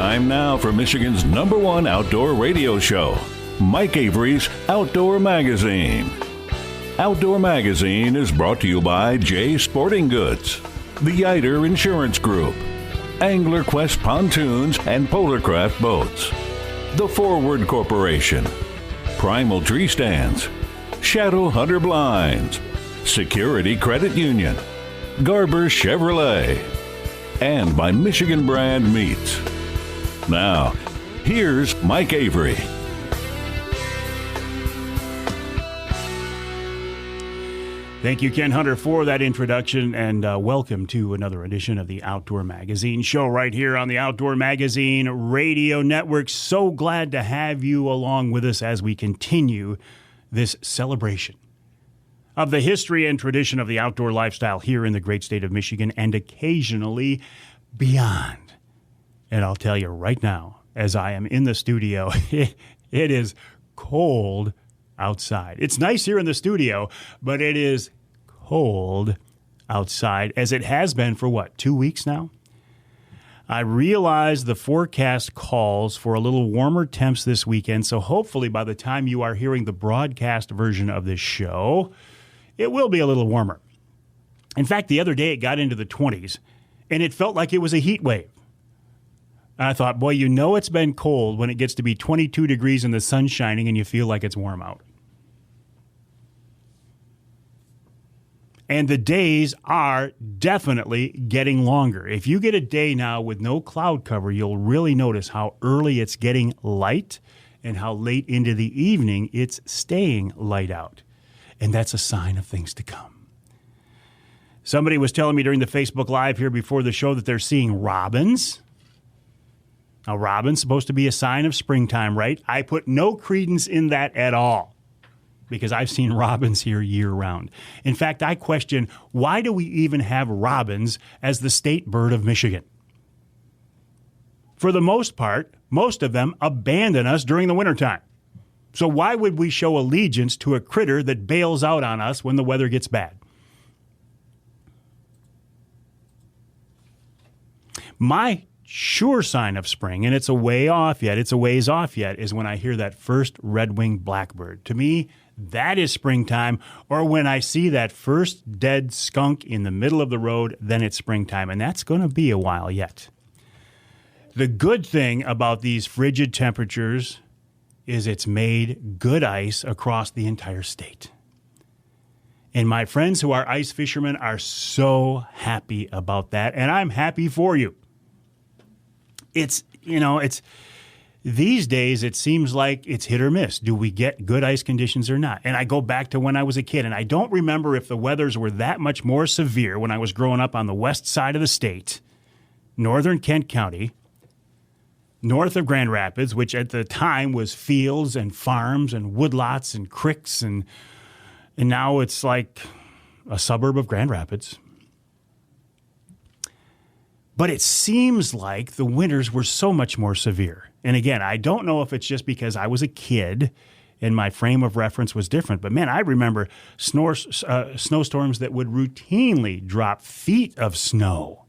Time now for Michigan's #1 outdoor radio show, Mike Avery's Outdoor Magazine. Outdoor Magazine is brought to you by J Sporting Goods, the Yider Insurance Group, Angler Quest Pontoons and Polarcraft Boats, The Forward Corporation, Primal Tree Stands, Shadow Hunter Blinds, Security Credit Union, Garber Chevrolet, and by Michigan Brand Meats. Now, here's Mike Avery. Thank you, Ken Hunter, for that introduction, and welcome to another edition of the Outdoor Magazine show right here on the Outdoor Magazine Radio Network. So glad to have you along with us as we continue this celebration of the history and tradition of the outdoor lifestyle here in the great state of Michigan and occasionally beyond. And I'll tell you right now, as I am in the studio, it is cold outside. It's nice here in the studio, but it is cold outside, as it has been for 2 weeks now? I realize the forecast calls for a little warmer temps this weekend, so hopefully by the time you are hearing the broadcast version of this show, it will be a little warmer. In fact, the other day it got into the 20s, and it felt like it was a heat wave. I thought, boy, you know it's been cold when it gets to be 22 degrees and the sun's shining and you feel like it's warm out. And the days are definitely getting longer. If you get a day now with no cloud cover, you'll really notice how early it's getting light and how late into the evening it's staying light out. And that's a sign of things to come. Somebody was telling me during the Facebook Live here before the show that they're seeing robins. Now, robin's supposed to be a sign of springtime, right? I put no credence in that at all because I've seen robins here year-round. In fact, I question, why do we even have robins as the state bird of Michigan? For the most part, most of them abandon us during the wintertime. So why would we show allegiance to a critter that bails out on us when the weather gets bad? My sure sign of spring, and it's a ways off yet, is when I hear that first red-winged blackbird. To me, that is springtime, or when I see that first dead skunk in the middle of the road, then it's springtime, and that's going to be a while yet. The good thing about these frigid temperatures is it's made good ice across the entire state. And my friends who are ice fishermen are so happy about that, and I'm happy for you. It's these days it seems like it's hit or miss. Do we get good ice conditions or not? And I go back to when I was a kid, and I don't remember if the weathers were that much more severe when I was growing up on the west side of the state, northern Kent County, north of Grand Rapids, which at the time was fields and farms and woodlots and creeks, and now it's like a suburb of Grand Rapids. But it seems like the winters were so much more severe. And again, I don't know if it's just because I was a kid and my frame of reference was different. But man, I remember snowstorms that would routinely drop feet of snow.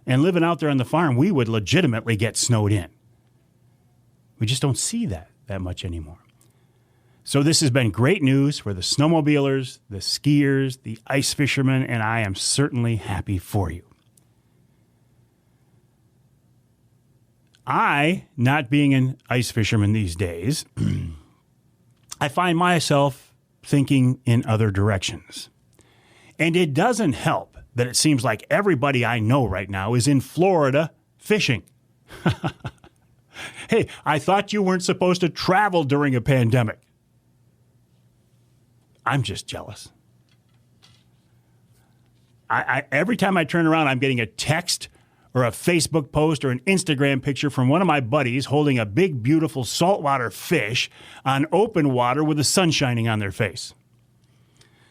And living out there on the farm, we would legitimately get snowed in. We just don't see that much anymore. So this has been great news for the snowmobilers, the skiers, the ice fishermen, and I am certainly happy for you. I, not being an ice fisherman these days, I find myself thinking in other directions. And it doesn't help that it seems like everybody I know right now is in Florida fishing. Hey, I thought you weren't supposed to travel during a pandemic. I'm just jealous. Every time I turn around, I'm getting a text or a Facebook post or an Instagram picture from one of my buddies holding a big, beautiful saltwater fish on open water with the sun shining on their face.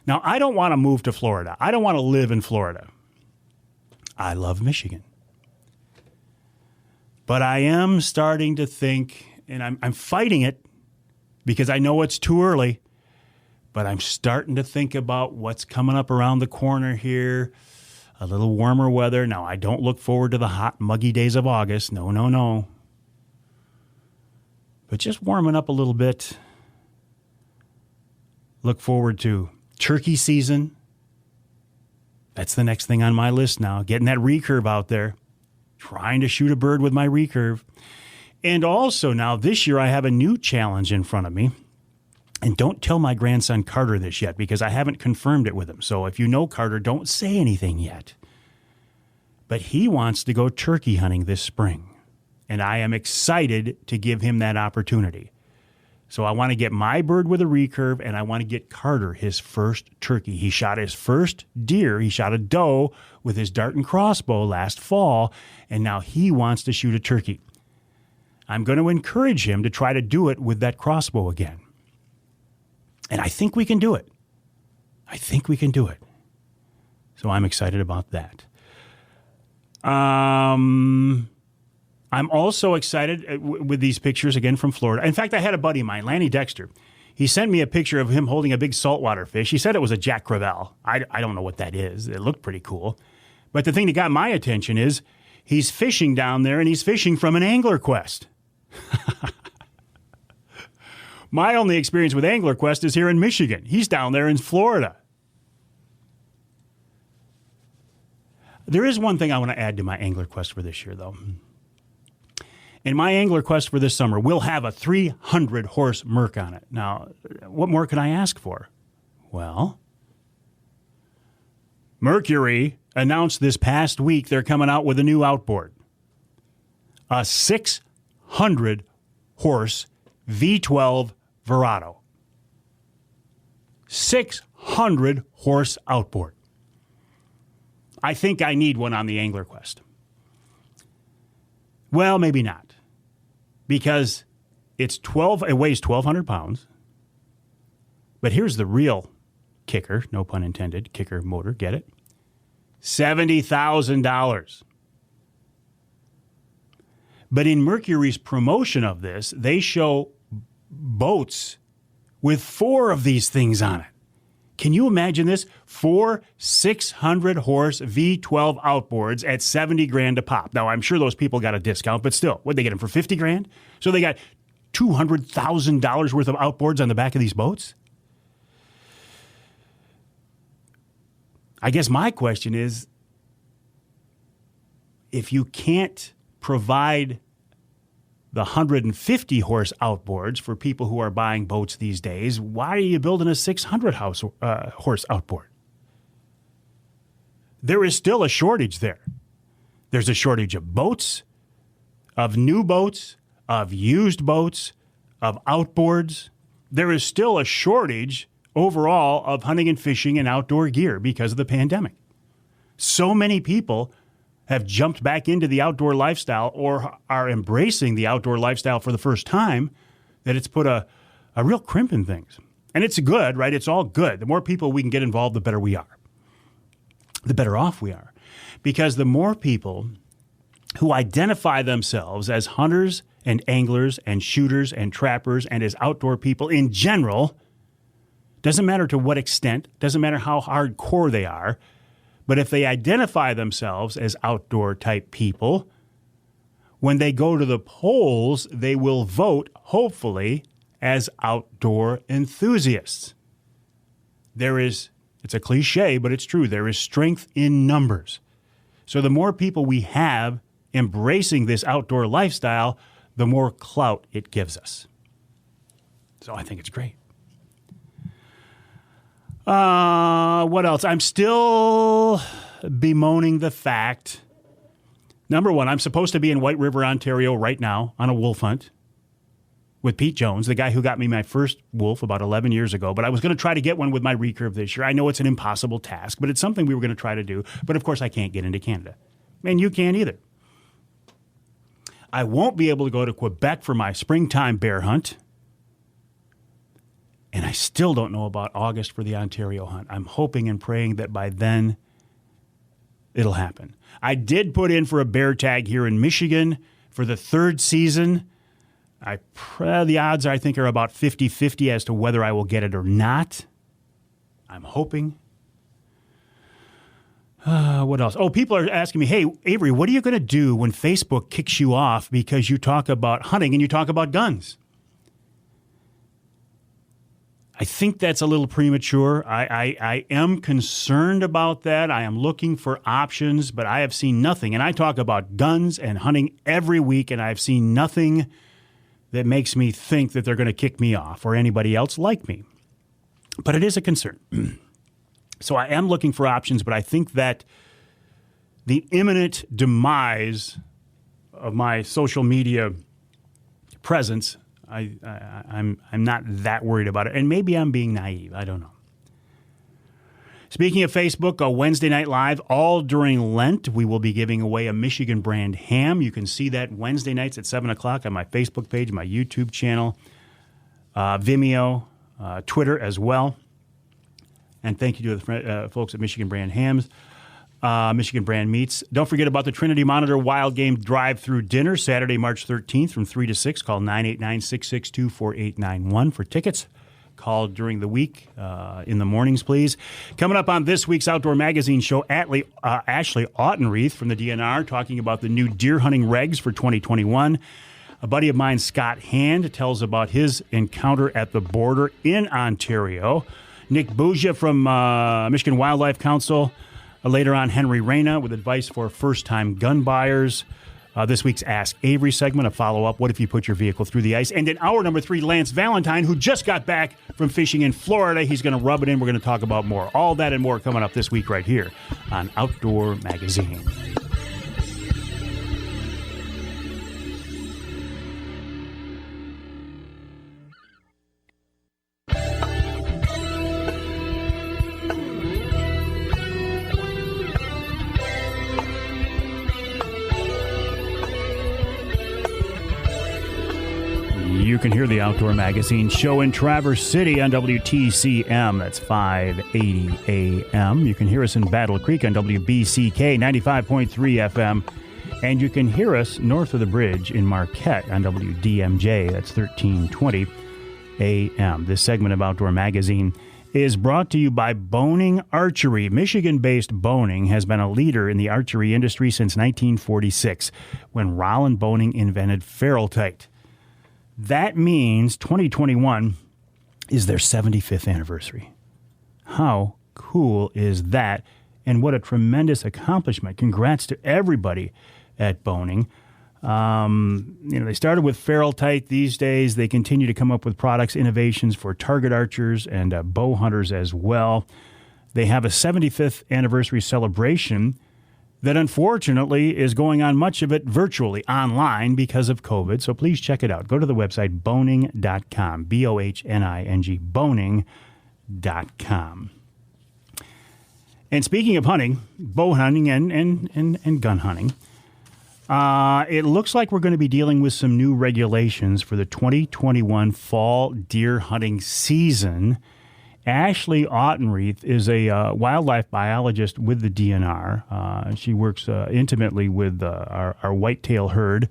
Now, I don't want to move to Florida. I don't want to live in Florida. I love Michigan. But I am starting to think, and I'm fighting it because I know it's too early, but I'm starting to think about what's coming up around the corner here. a little warmer weather. Now, I don't look forward to the hot, muggy days of August. No, no, no. But just warming up a little bit. Look forward to turkey season. That's the next thing on my list now. Getting that recurve out there. Trying to shoot a bird with my recurve. And also now this year I have a new challenge in front of me. And don't tell my grandson Carter this yet because I haven't confirmed it with him. So if you know Carter, don't say anything yet. But he wants to go turkey hunting this spring. And I am excited to give him that opportunity. So I want to get my bird with a recurve, and I want to get Carter his first turkey. He shot his first deer. He shot a doe with his dart and crossbow last fall, and now he wants to shoot a turkey. I'm going to encourage him to try to do it with that crossbow again. And I think we can do it. I think we can do it. So I'm excited about that. I'm also excited with these pictures again from Florida. In fact, I had a buddy of mine, Lanny Dexter. He sent me a picture of him holding a big saltwater fish. He said it was a Jack Crevalle. I don't know what that is. It looked pretty cool. But the thing that got my attention is he's fishing down there, and he's fishing from an Angler Quest. My only experience with Angler Quest is here in Michigan. He's down there in Florida. There is one thing I want to add to my Angler Quest for this year, though. In my Angler Quest for this summer, we'll have a 300-horse Merc on it. Now, what more could I ask for? Well, Mercury announced this past week they're coming out with a new outboard. A 600-horse V12 Verado. 600-horse outboard. I think I need one on the Angler Quest. Well, maybe not. Because it weighs 1,200 pounds. But here's the real kicker, no pun intended, kicker motor, get it? $70,000. But in Mercury's promotion of this, they show boats with 4 of these things on it. Can you imagine this? 4 600-horse V12 outboards at $70,000 a pop. Now, I'm sure those people got a discount, but still, what'd they get them for $50,000? So they got $200,000 worth of outboards on the back of these boats? I guess my question is, if you can't provide the 150-horse outboards for people who are buying boats these days, why are you building a 600-horse outboard? There is still a shortage there. There's a shortage of boats, of new boats, of used boats, of outboards. There is still a shortage overall of hunting and fishing and outdoor gear because of the pandemic. So many people have jumped back into the outdoor lifestyle or are embracing the outdoor lifestyle for the first time that it's put a real crimp in things. And it's good, right? It's all good. The more people we can get involved, the better we are. The better off we are. Because the more people who identify themselves as hunters and anglers and shooters and trappers and as outdoor people in general, doesn't matter to what extent, doesn't matter how hardcore they are, but if they identify themselves as outdoor type people, when they go to the polls, they will vote, hopefully, as outdoor enthusiasts. It's a cliche, but it's true. There is strength in numbers. So the more people we have embracing this outdoor lifestyle, the more clout it gives us. So I think it's great. What else? I'm still bemoaning the fact, number one, I'm supposed to be in White River, Ontario right now on a wolf hunt with Pete Jones, the guy who got me my first wolf about 11 years ago. But I was going to try to get one with my recurve this year. I know it's an impossible task, but it's something we were going to try to do. But of course, I can't get into Canada. And you can't either. I won't be able to go to Quebec for my springtime bear hunt. And I still don't know about August for the Ontario hunt. I'm hoping and praying that by then it'll happen. I did put in for a bear tag here in Michigan for the 3rd season. The odds, I think, are about 50-50 as to whether I will get it or not. I'm hoping. What else? Oh, people are asking me, hey, Avery, what are you going to do when Facebook kicks you off because you talk about hunting and you talk about guns? I think that's a little premature. I am concerned about that. I am looking for options, but I have seen nothing. And I talk about guns and hunting every week, and I've seen nothing that makes me think that they're going to kick me off or anybody else like me. But it is a concern. So I am looking for options, but I think that the imminent demise of my social media presence, I'm not that worried about it. And maybe I'm being naive. I don't know. Speaking of Facebook, a Wednesday Night Live, all during Lent, we will be giving away a Michigan brand ham. You can see that Wednesday nights at 7 o'clock on my Facebook page, my YouTube channel, Vimeo, Twitter as well. And thank you to the folks at Michigan brand hams. Michigan brand meats. Don't forget about the Trinity Monitor Wild Game Drive-Through Dinner, Saturday, March 13th from 3 to 6. Call 989-662-4891 for tickets. Call during the week in the mornings, please. Coming up on this week's Outdoor Magazine show, Ashley Autenreith from the DNR talking about the new deer hunting regs for 2021. A buddy of mine, Scott Hand, tells about his encounter at the border in Ontario. Nick Buggia from Michigan Wildlife Council. Later on, Henry Reyna with advice for first-time gun buyers. This week's Ask Avery segment, a follow-up, what if you put your vehicle through the ice? And in hour number 3, Lance Valentine, who just got back from fishing in Florida. He's going to rub it in. We're going to talk about more. All that and more coming up this week right here on Outdoor Magazine. You can hear the Outdoor Magazine show in Traverse City on WTCM. That's 580 AM. You can hear us in Battle Creek on WBCK 95.3 FM. And you can hear us north of the bridge in Marquette on WDMJ. That's 1320 AM. This segment of Outdoor Magazine is brought to you by Boning Archery. Michigan-based Boning has been a leader in the archery industry since 1946, when Roland Boning invented Ferreltite. That means 2021 is their 75th anniversary. How cool is that? And what a tremendous accomplishment. Congrats to everybody at Boning. They started with Ferreltite. These days, they continue to come up with products, innovations for target archers and bow hunters as well. They have a 75th anniversary celebration that unfortunately is going on, much of it virtually online because of COVID. So please check it out. Go to the website boning.com, B-O-H-N-I-G, boning.com. And speaking of hunting, bow hunting and gun hunting, it looks like we're going to be dealing with some new regulations for the 2021 fall deer hunting season. Ashley Autenreith is a wildlife biologist with the DNR. She works intimately with our whitetail herd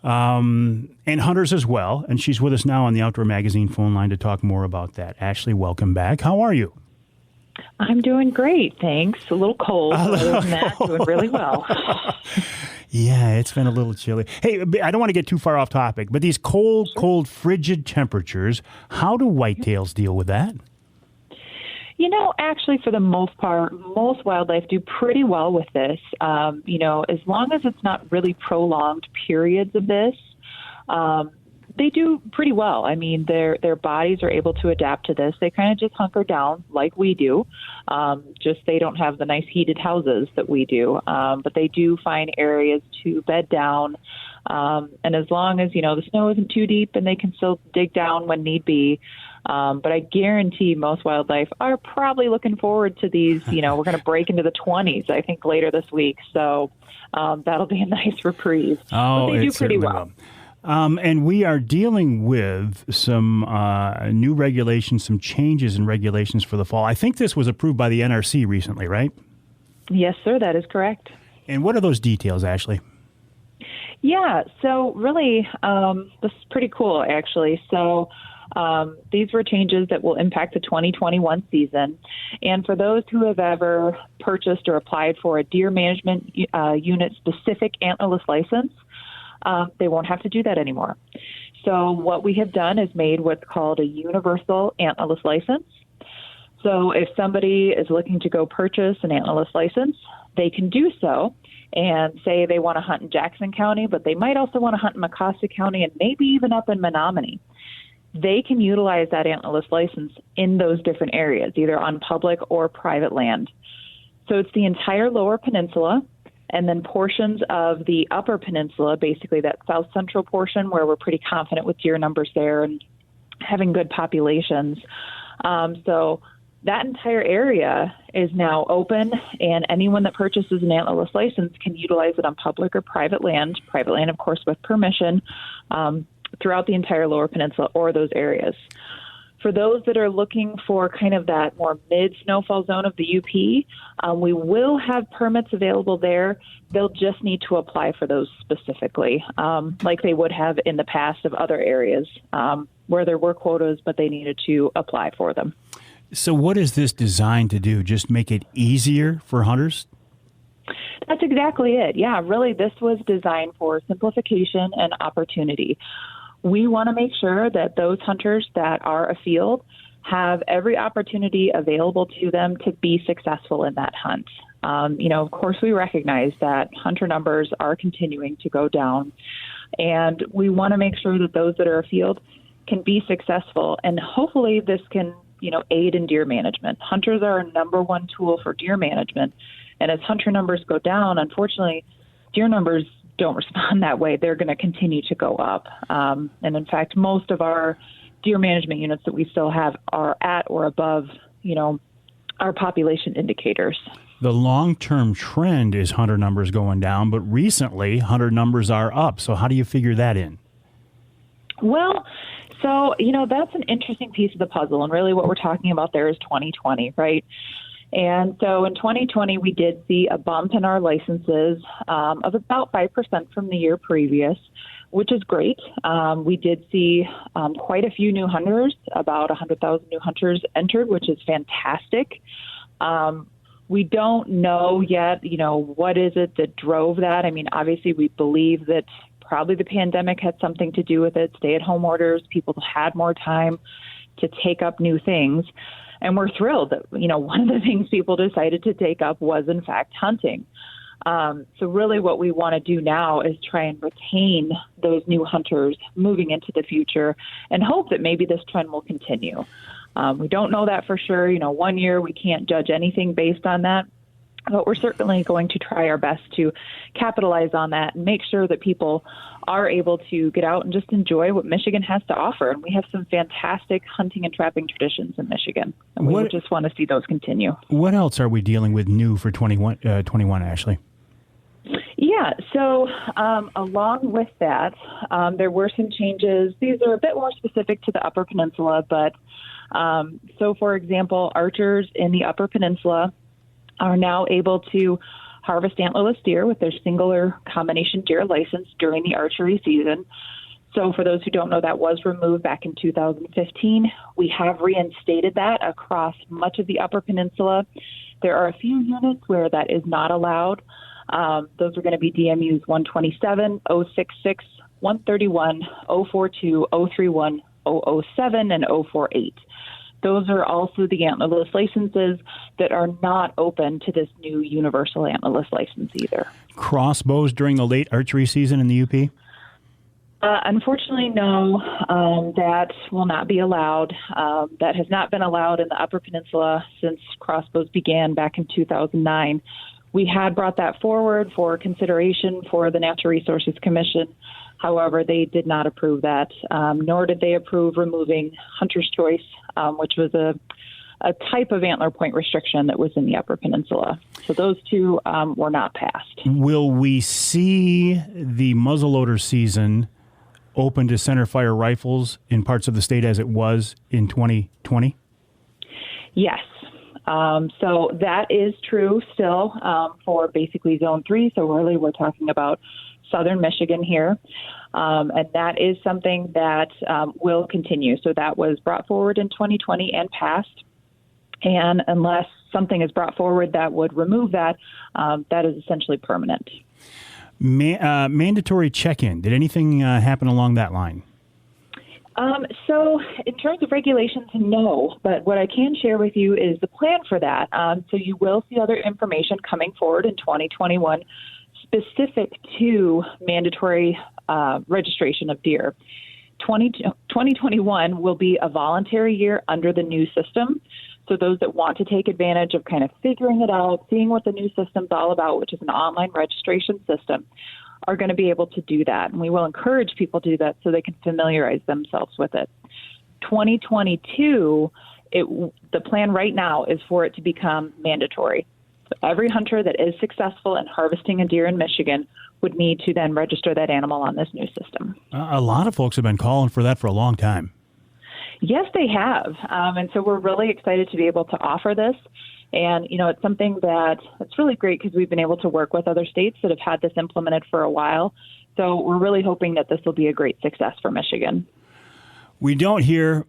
and hunters as well. And she's with us now on the Outdoor Magazine phone line to talk more about that. Ashley, welcome back. How are you? I'm doing great, thanks. A little cold, but other than that, doing really well. Yeah, it's been a little chilly. Hey, I don't want to get too far off topic, but these cold, frigid temperatures, how do whitetails deal with that? Actually, for the most part, most wildlife do pretty well with this. As long as it's not really prolonged periods of this, they do pretty well. I mean, their bodies are able to adapt to this. They kind of just hunker down like we do. Just they don't have the nice heated houses that we do. But they do find areas to bed down. And as long as, the snow isn't too deep and they can still dig down when need be. But I guarantee most wildlife are probably looking forward to these. We're going to break into the 20s, I think, later this week. So that'll be a nice reprieve. Oh, but they do pretty well. And we are dealing with some new regulations, some changes in regulations for the fall. I think this was approved by the NRC recently, right? Yes, sir. That is correct. And what are those details, Ashley? Yeah. So really, this is pretty cool, actually. So These were changes that will impact the 2021 season. And for those who have ever purchased or applied for a deer management unit-specific antlerless license, they won't have to do that anymore. So what we have done is made what's called a universal antlerless license. So if somebody is looking to go purchase an antlerless license, they can do so and say they want to hunt in Jackson County, but they might also want to hunt in Mecosta County and maybe even up in Menominee. They can utilize that antlerless license in those different areas, either on public or private land. So it's the entire lower peninsula and then portions of the upper peninsula, basically that south central portion where we're pretty confident with deer numbers there and having good populations. So that entire area is now open, and anyone that purchases an antlerless license can utilize it on public or private land, of course, with permission, throughout the entire lower peninsula or those areas. For those that are looking for kind of that more mid-snowfall zone of the UP, we will have permits available there. They'll just need to apply for those specifically, like they would have in the past of other areas where there were quotas, but they needed to apply for them. So what is this designed to do? Just make it easier for hunters? That's exactly it. Yeah, really, this was designed for simplification and opportunity. We want to make sure that those hunters that are afield have every opportunity available to them to be successful in that hunt. Of course, we recognize that hunter numbers are continuing to go down, and we want to make sure that those that are afield can be successful, and hopefully this can aid in deer management. Hunters are our number one tool for deer management. And as hunter numbers go down, unfortunately, deer numbers don't respond that way. They're going to continue to go up. And in fact, most of our deer management units that we still have are at or above, our population indicators. The long-term trend is hunter numbers going down, but recently hunter numbers are up. So how do you figure that in? Well, so, that's an interesting piece of the puzzle. And really what we're talking about there is 2020, right? And so in 2020, we did see a bump in our licenses of about 5% from the year previous, which is great. We did see quite a few new hunters, about 100,000 new hunters entered, which is fantastic. We don't know yet, what is it that drove that? I mean, obviously we believe that probably the pandemic had something to do with it, stay-at-home orders, people had more time to take up new things. And we're thrilled that, one of the things people decided to take up was, in fact, hunting. So really what we want to do now is try and retain those new hunters moving into the future and hope that maybe this trend will continue. We don't know that for sure. 1 year we can't judge anything based on that. But we're certainly going to try our best to capitalize on that and make sure that people are able to get out and just enjoy what Michigan has to offer. And we have some fantastic hunting and trapping traditions in Michigan. And we just want to see those continue. What else are we dealing with new for 21, Ashley? Yeah, so along with that, there were some changes. These are a bit more specific to the Upper Peninsula, but so, for example, archers in the Upper Peninsula are now able to harvest antlerless deer with their singular combination deer license during the archery season. So for those who don't know, that was removed back in 2015. We have reinstated that across much of the Upper Peninsula. There are a few units where that is not allowed. Those are going to be DMUs 127, 066, 131, 042, 031, 007, and 048. Those are also the antlerless licenses that are not open to this new universal antlerless license either. Crossbows during the late archery season in the UP? Unfortunately, no. That will not be allowed. That has not been allowed in the Upper Peninsula since crossbows began back in 2009. We had brought that forward for consideration for the Natural Resources Commission. However, they did not approve that, nor did they approve removing Hunter's Choice, which was a type of antler point restriction that was in the Upper Peninsula. So those two were not passed. Will we see the muzzleloader season open to centerfire rifles in parts of the state as it was in 2020? Yes. So that is true still for basically Zone 3. So really we're talking about southern Michigan here. And that is something that will continue. So that was brought forward in 2020 and passed. And unless something is brought forward that would remove that, that is essentially permanent. Mandatory check-in. Did anything happen along that line? So in terms of regulations, no. But what I can share with you is the plan for that. So you will see other information coming forward in 2021 specific to mandatory registration of deer. 2021 will be a voluntary year under the new system. So those that want to take advantage of kind of figuring it out, seeing what the new system's all about, which is an online registration system, are going to be able to do that. And we will encourage people to do that so they can familiarize themselves with it. 2022, the plan right now is for it to become mandatory. So every hunter that is successful in harvesting a deer in Michigan would need to then register that animal on this new system. A lot of folks have been calling for that for a long time. Yes, they have. And so we're really excited to be able to offer this. And, it's something that's really great because we've been able to work with other states that have had this implemented for a while. So we're really hoping that this will be a great success for Michigan. We don't hear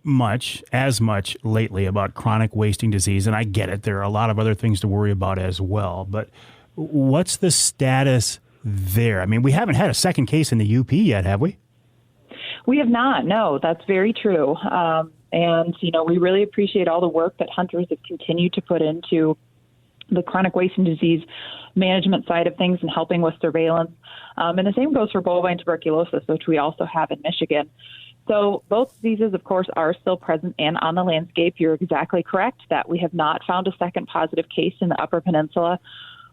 as much lately about chronic wasting disease, and I get it. There are a lot of other things to worry about as well. But what's the status there? I mean, we haven't had a second case in the UP yet, have we? We have not. No, that's very true. And, we really appreciate all the work that hunters have continued to put into the chronic wasting disease management side of things and helping with surveillance. And the same goes for bovine tuberculosis, which we also have in Michigan. So both diseases, of course, are still present and on the landscape. You're exactly correct that we have not found a second positive case in the Upper Peninsula.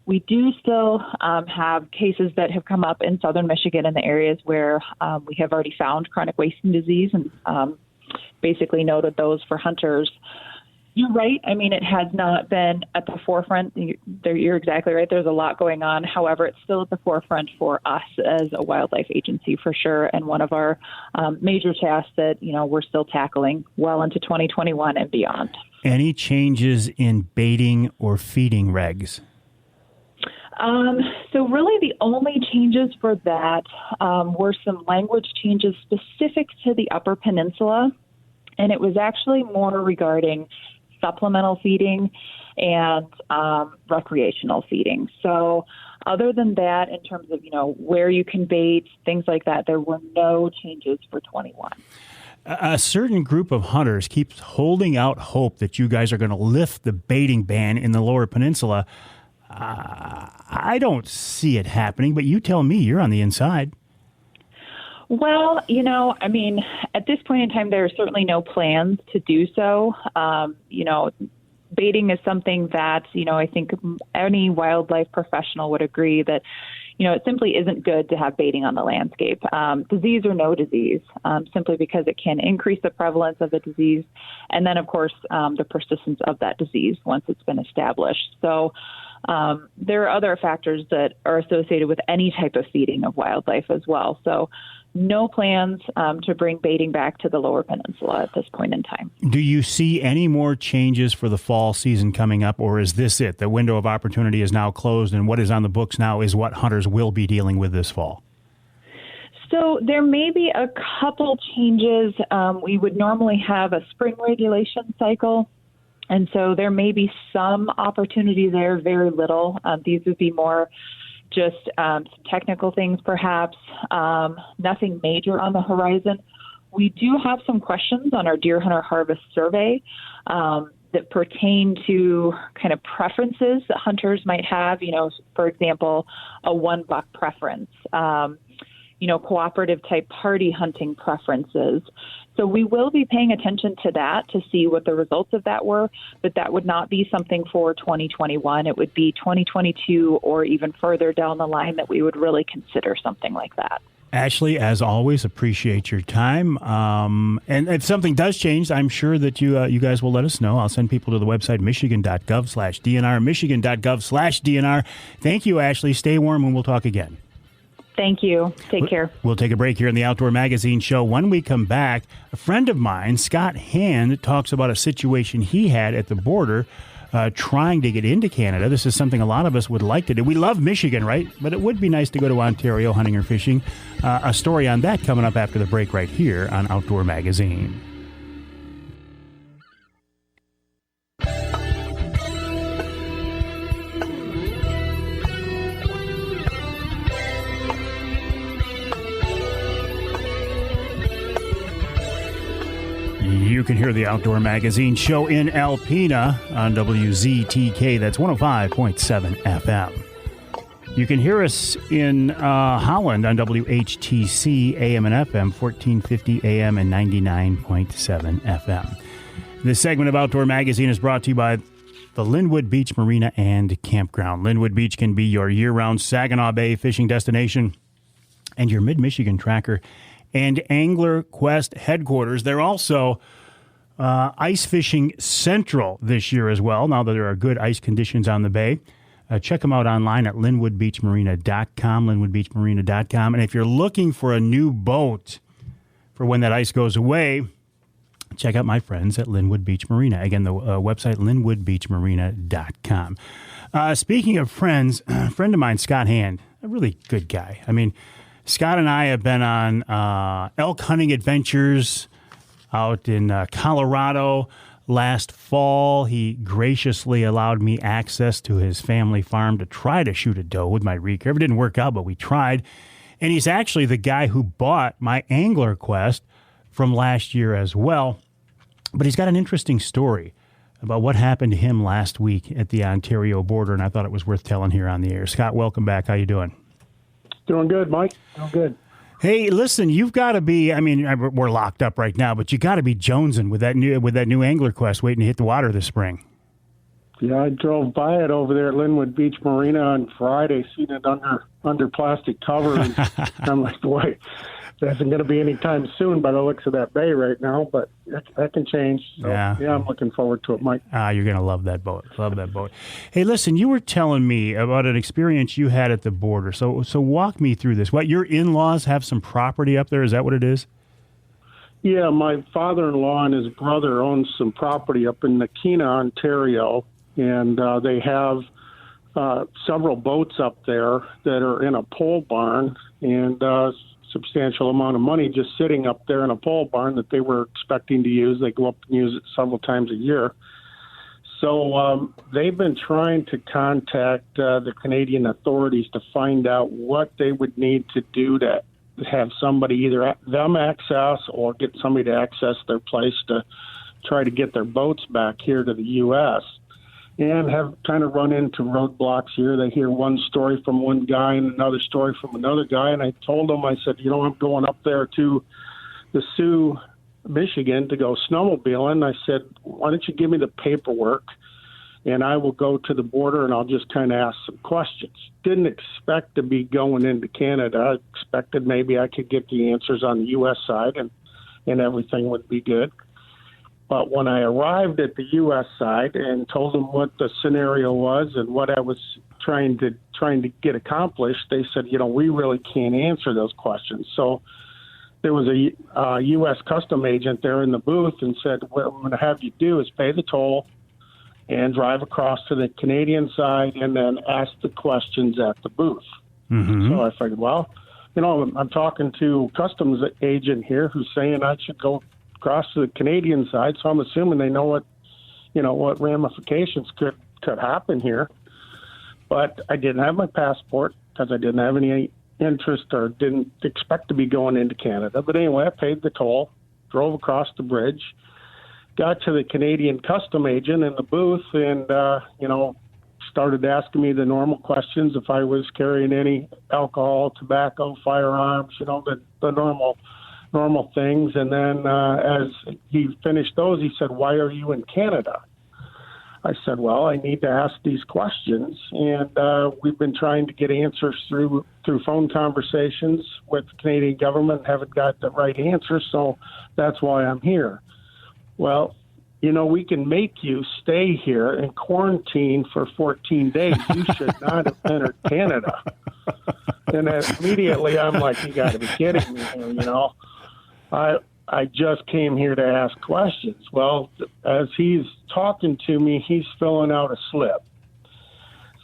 We do still have cases that have come up in southern Michigan in the areas where we have already found chronic wasting disease and basically noted those for hunters. You're right. I mean, it has not been at the forefront. You're exactly right. There's a lot going on. However, it's still at the forefront for us as a wildlife agency for sure. And one of our major tasks that, we're still tackling well into 2021 and beyond. Any changes in baiting or feeding regs? So really the only changes for that were some language changes specific to the Upper Peninsula. And it was actually more regarding supplemental feeding and recreational feeding. So other than that, in terms of, where you can bait, things like that, there were no changes for 21. A certain group of hunters keeps holding out hope that you guys are going to lift the baiting ban in the Lower Peninsula. I don't see it happening, but you tell me, you're on the inside. Well, at this point in time, there are certainly no plans to do so. Baiting is something that, I think any wildlife professional would agree that, it simply isn't good to have baiting on the landscape, disease or no disease, simply because it can increase the prevalence of the disease. And then, of course, the persistence of that disease once it's been established. So there are other factors that are associated with any type of feeding of wildlife as well. So no plans to bring baiting back to the Lower Peninsula at this point in time. Do you see any more changes for the fall season coming up, or is this it? The window of opportunity is now closed, and what is on the books now is what hunters will be dealing with this fall? So there may be a couple changes. We would normally have a spring regulation cycle, and so there may be some opportunity there, very little. These would be more just some technical things, perhaps. Nothing major on the horizon. We do have some questions on our Deer Hunter Harvest Survey that pertain to kind of preferences that hunters might have. For example, a one buck preference. Cooperative type party hunting preferences. So we will be paying attention to that to see what the results of that were, but that would not be something for 2021. It would be 2022 or even further down the line that we would really consider something like that. Ashley, as always, appreciate your time. And if something does change, I'm sure that you guys will let us know. I'll send people to the website, michigan.gov/DNR, michigan.gov/DNR. Thank you, Ashley. Stay warm, and we'll talk again. Thank you. Take care. We'll take a break here in the Outdoor Magazine show. When we come back, a friend of mine, Scott Hand, talks about a situation he had at the border trying to get into Canada. This is something a lot of us would like to do. We love Michigan, right? But it would be nice to go to Ontario hunting or fishing. A story on that coming up after the break right here on Outdoor Magazine. You can hear the Outdoor Magazine show in Alpena on WZTK. That's 105.7 FM. You can hear us in Holland on WHTC AM and FM, 1450 AM and 99.7 FM. This segment of Outdoor Magazine is brought to you by the Linwood Beach Marina and Campground. Linwood Beach can be your year-round Saginaw Bay fishing destination and your Mid-Michigan tracker and Angler Quest headquarters. They're also ice fishing central this year as well, now that there are good ice conditions on the bay. Check them out online at linwoodbeachmarina.com, linwoodbeachmarina.com. And if you're looking for a new boat for when that ice goes away, check out my friends at Linwood Beach Marina. Again, the website, linwoodbeachmarina.com. Speaking of friends, a friend of mine, Scott Hand, a really good guy. I mean, Scott and I have been on elk hunting adventures out in Colorado last fall. He graciously allowed me access to his family farm to try to shoot a doe with my recurve. It didn't work out, but we tried. And he's actually the guy who bought my Angler Quest from last year as well. But he's got an interesting story about what happened to him last week at the Ontario border, and I thought it was worth telling here on the air. Scott, welcome back. How you doing? Doing good, Mike. Doing good. Hey, listen, you've got to be, I mean, we're locked up right now, but you got to be jonesing with that new Angler Quest waiting to hit the water this spring. Yeah, I drove by it over there at Linwood Beach Marina on Friday, seen it under plastic cover, and I'm like, boy, that isn't going to be anytime soon by the looks of that bay right now, but that can change. So, yeah, I'm looking forward to it, Mike. You're going to love that boat. Love that boat. Hey, listen, you were telling me about an experience you had at the border. So walk me through this. What, your in-laws have some property up there? Is that what it is? Yeah, my father-in-law and his brother own some property up in Nakina, Ontario, and they have several boats up there that are in a pole barn, and substantial amount of money just sitting up there in a pole barn that they were expecting to use. They go up and use it several times a year. So they've been trying to contact the Canadian authorities to find out what they would need to do to have somebody either them access or get somebody to access their place to try to get their boats back here to the U.S. and have kind of run into roadblocks here. They hear one story from one guy and another story from another guy. And I told them, I said, I'm going up there to the Sioux, Michigan to go snowmobiling. I said, why don't you give me the paperwork and I will go to the border and I'll just kind of ask some questions. Didn't expect to be going into Canada. I expected maybe I could get the answers on the U.S. side and everything would be good. But when I arrived at the U.S. side and told them what the scenario was and what I was trying to get accomplished, they said, we really can't answer those questions. So there was a U.S. custom agent there in the booth and said, what I'm going to have you do is pay the toll and drive across to the Canadian side and then ask the questions at the booth. Mm-hmm. So I figured, I'm talking to a customs agent here who's saying I should go across to the Canadian side, so I'm assuming they know what ramifications could happen here. But I didn't have my passport because I didn't have any interest or didn't expect to be going into Canada. But anyway, I paid the toll, drove across the bridge, got to the Canadian custom agent in the booth, and started asking me the normal questions if I was carrying any alcohol, tobacco, firearms, the normal things. And then as he finished those, he said, why are you in Canada? I said, well, I need to ask these questions. And we've been trying to get answers through phone conversations with the Canadian government, haven't got the right answer, so that's why I'm here. Well, we can make you stay here and quarantine for 14 days. You should not have entered Canada. And immediately I'm like, you got to be kidding me here, I I just came here to ask questions. Well, as he's talking to me, he's filling out a slip.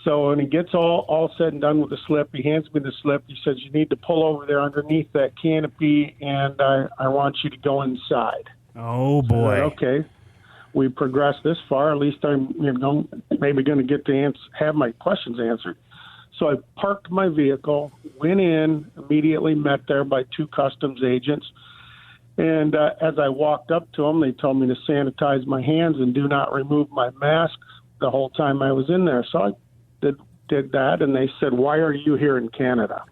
So when he gets all said and done with the slip, he hands me the slip. He says, you need to pull over there underneath that canopy, and I want you to go inside. Oh, boy. So, okay. We progressed this far. At least I'm maybe going to get to have my questions answered. So I parked my vehicle, went in, immediately met there by two customs agents. And as I walked up to them, they told me to sanitize my hands and do not remove my mask the whole time I was in there. So I did that, and they said, why are you here in Canada?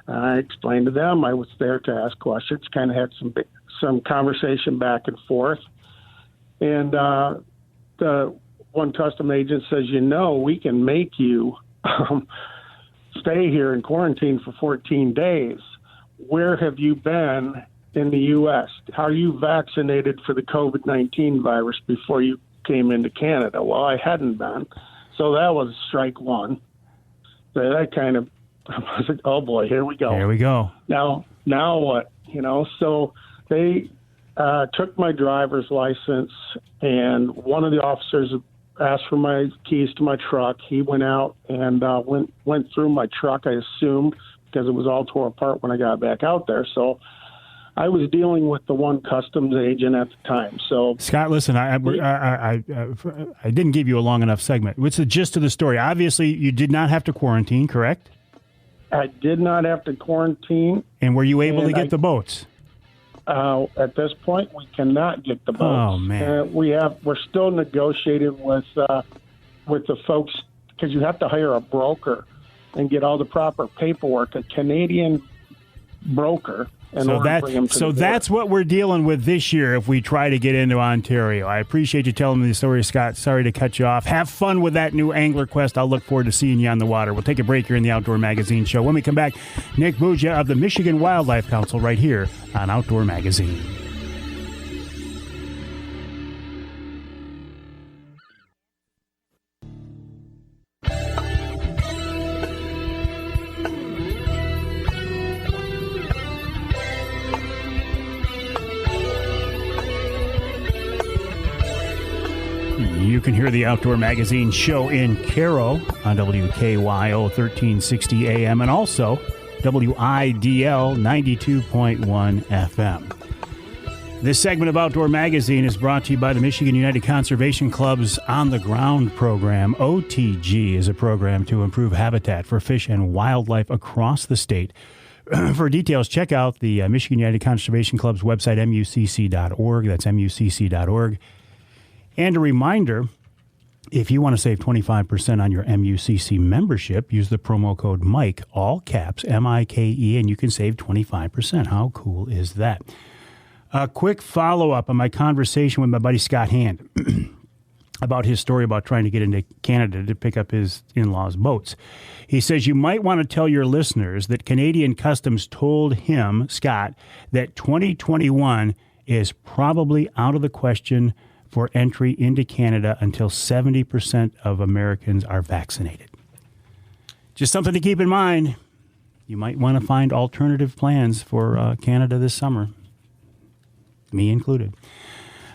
And I explained to them I was there to ask questions, kind of had some conversation back and forth. And the one custom agent says, we can make you stay here in quarantine for 14 days. Where have you been in the U.S.? Are you vaccinated for the COVID-19 virus before you came into Canada? Well, I hadn't been. So that was strike one. So I was like, oh boy, here we go. Here we go. Now what? So they took my driver's license, and one of the officers asked for my keys to my truck. He went out and went through my truck, I assumed, because it was all tore apart when I got back out there. So I was dealing with the one customs agent at the time. So Scott, listen, I didn't give you a long enough segment. What's the gist of the story? Obviously, you did not have to quarantine, correct? I did not have to quarantine. And were you able to get the boats? At this point, we cannot get the boats. Oh man, we're still negotiating with the folks, because you have to hire a broker and get all the proper paperwork. A Canadian broker. So that's what we're dealing with this year if we try to get into Ontario. I appreciate you telling me the story, Scott. Sorry to cut you off. Have fun with that new Angler Quest. I'll look forward to seeing you on the water. We'll take a break here in the Outdoor Magazine Show. When we come back, Nick Buggia of the Michigan Wildlife Council right here on Outdoor Magazine. You can hear the Outdoor Magazine Show in Carroll on WKYO 1360 AM and also WIDL 92.1 FM. This segment of Outdoor Magazine is brought to you by the Michigan United Conservation Club's On the Ground program. OTG is a program to improve habitat for fish and wildlife across the state. For details, check out the Michigan United Conservation Club's website, mucc.org. That's mucc.org. And a reminder, if you want to save 25% on your MUCC membership, use the promo code MIKE, all caps, M-I-K-E, and you can save 25%. How cool is that? A quick follow-up on my conversation with my buddy Scott Hand about his story about trying to get into Canada to pick up his in-laws' boats. He says you might want to tell your listeners that Canadian Customs told him, Scott, that 2021 is probably out of the question for entry into Canada until 70% of Americans are vaccinated. Just something to keep in mind. You might want to find alternative plans for Canada this summer, me included.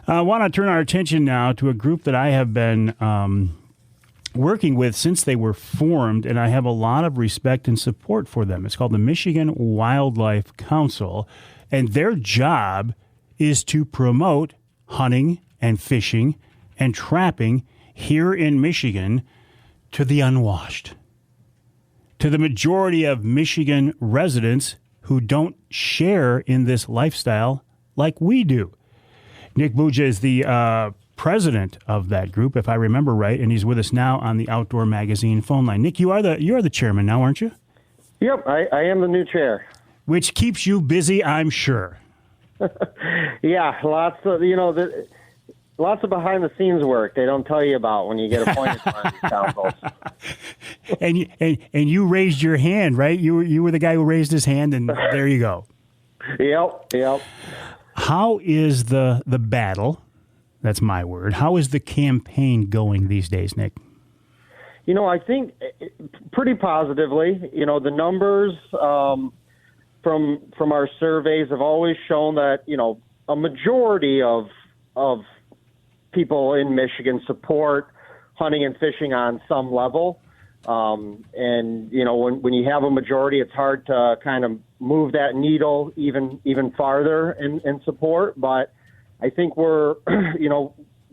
I want to turn our attention now to a group that I have been working with since they were formed, and I have a lot of respect and support for them. It's called the Michigan Wildlife Council, and their job is to promote hunting and fishing and trapping here in Michigan to the unwashed, to the majority of Michigan residents who don't share in this lifestyle like we do. Nick Buggia is the president of that group, if I remember right, and he's with us now on the Outdoor Magazine phone line. Nick, you are the chairman now, aren't you? Yep, I am the new chair. Which keeps you busy, I'm sure. Yeah, lots of lots of behind-the-scenes work they don't tell you about when you get appointed to one of these councils. And you raised your hand, right? You were the guy who raised his hand, and there you go. Yep. How is the battle? That's my word. How is the campaign going these days, Nick? I think pretty positively. The numbers from our surveys have always shown that a majority of people in Michigan support hunting and fishing on some level. And, you know, when you have a majority, it's hard to kind of move that needle even farther in support. But I think we're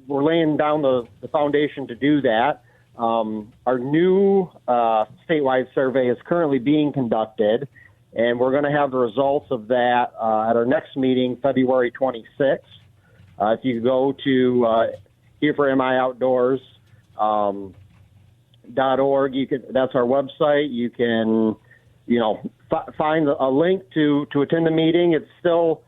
laying down the foundation to do that. Our new statewide survey is currently being conducted, and we're going to have the results of that at our next meeting, February 26th. If you go to here for MI Outdoors, .org, that's our website. You can, find a link to attend the meeting. It's still,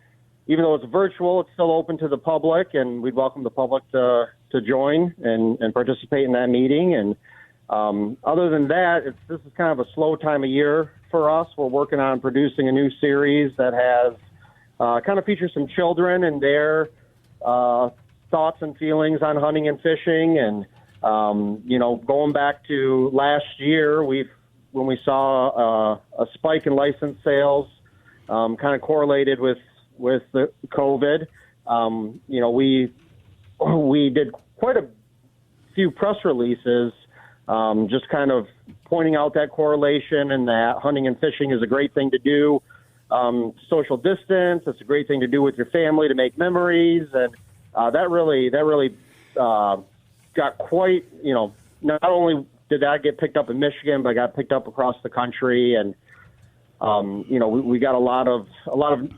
even though it's virtual, it's still open to the public, and we'd welcome the public to join and participate in that meeting. And other than that, this is kind of a slow time of year for us. We're working on producing a new series that has kind of features some children and their thoughts and feelings on hunting and fishing. And going back to last year, when we saw a spike in license sales, kind of correlated with the COVID, we did quite a few press releases, just kind of pointing out that correlation and that hunting and fishing is a great thing to do. Social distance, it's a great thing to do with your family to make memories, and that really got quite, not only did that get picked up in Michigan, but got picked up across the country. And, we got a lot of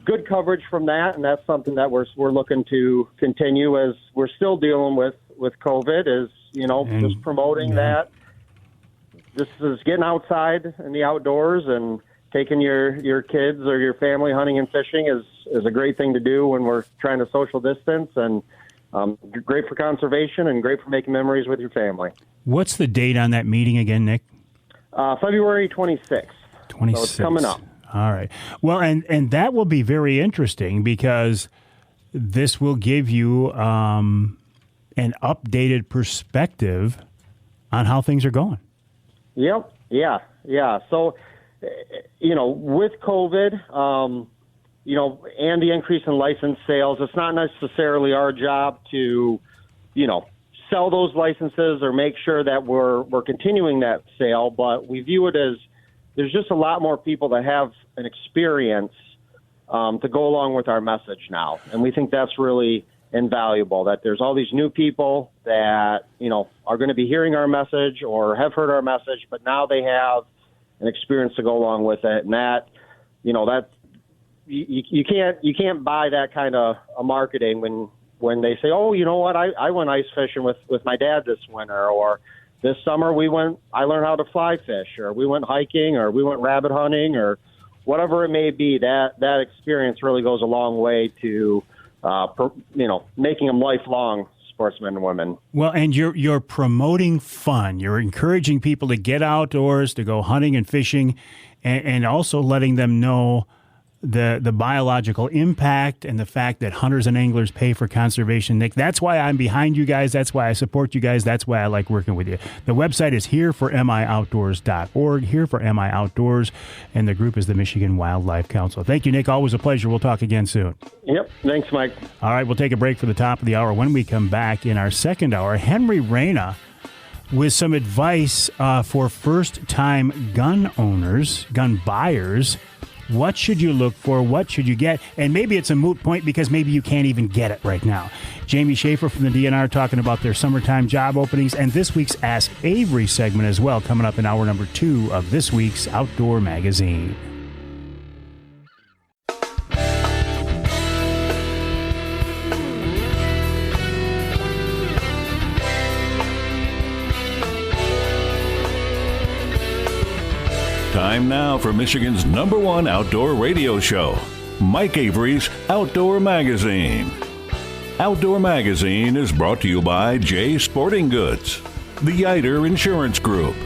good coverage from that. And that's something that we're looking to continue as we're still dealing with COVID is, just promoting that. This is getting outside in the outdoors and taking your kids or your family hunting and fishing is a great thing to do when we're trying to social distance, and great for conservation and great for making memories with your family. What's the date on that meeting again, Nick? February 26th. So it's coming up. All right. Well, and that will be very interesting because this will give you an updated perspective on how things are going. Yep. Yeah. So, with COVID, and the increase in license sales, it's not necessarily our job to, sell those licenses or make sure that we're continuing that sale, but we view it as there's just a lot more people that have an experience to go along with our message now. And we think that's really invaluable, that there's all these new people that, are going to be hearing our message or have heard our message, but now they have an experience to go along with it. And that, that you can't buy that kind of marketing when they say, oh, you know what, I went ice fishing with my dad this winter, or this summer I learned how to fly fish, or we went hiking, or we went rabbit hunting, or whatever it may be. That experience really goes a long way to, making them lifelong sportsmen and women. Well, and you're promoting fun. You're encouraging people to get outdoors, to go hunting and fishing, and also letting them know the biological impact and the fact that hunters and anglers pay for conservation. Nick, that's why I'm behind you guys. That's why I support you guys. That's why I like working with you. The website is hereformioutdoors.org, Here for MI Outdoors, and the group is the Michigan Wildlife Council. Thank you, Nick. Always a pleasure. We'll talk again soon. Yep. Thanks, Mike. All right, we'll take a break for the top of the hour. When we come back in our second hour, Henry Reyna with some advice for first-time gun owners, gun buyers. What should you look for? What should you get? And maybe it's a moot point because maybe you can't even get it right now. Jamie Schafer from the DNR talking about their summertime job openings and this week's Ask Avery segment as well, coming up in hour number 2 of this week's Outdoor Magazine. Time now for Michigan's #1 outdoor radio show, Mike Avery's Outdoor Magazine. Outdoor Magazine is brought to you by J Sporting Goods, the Yider Insurance Group,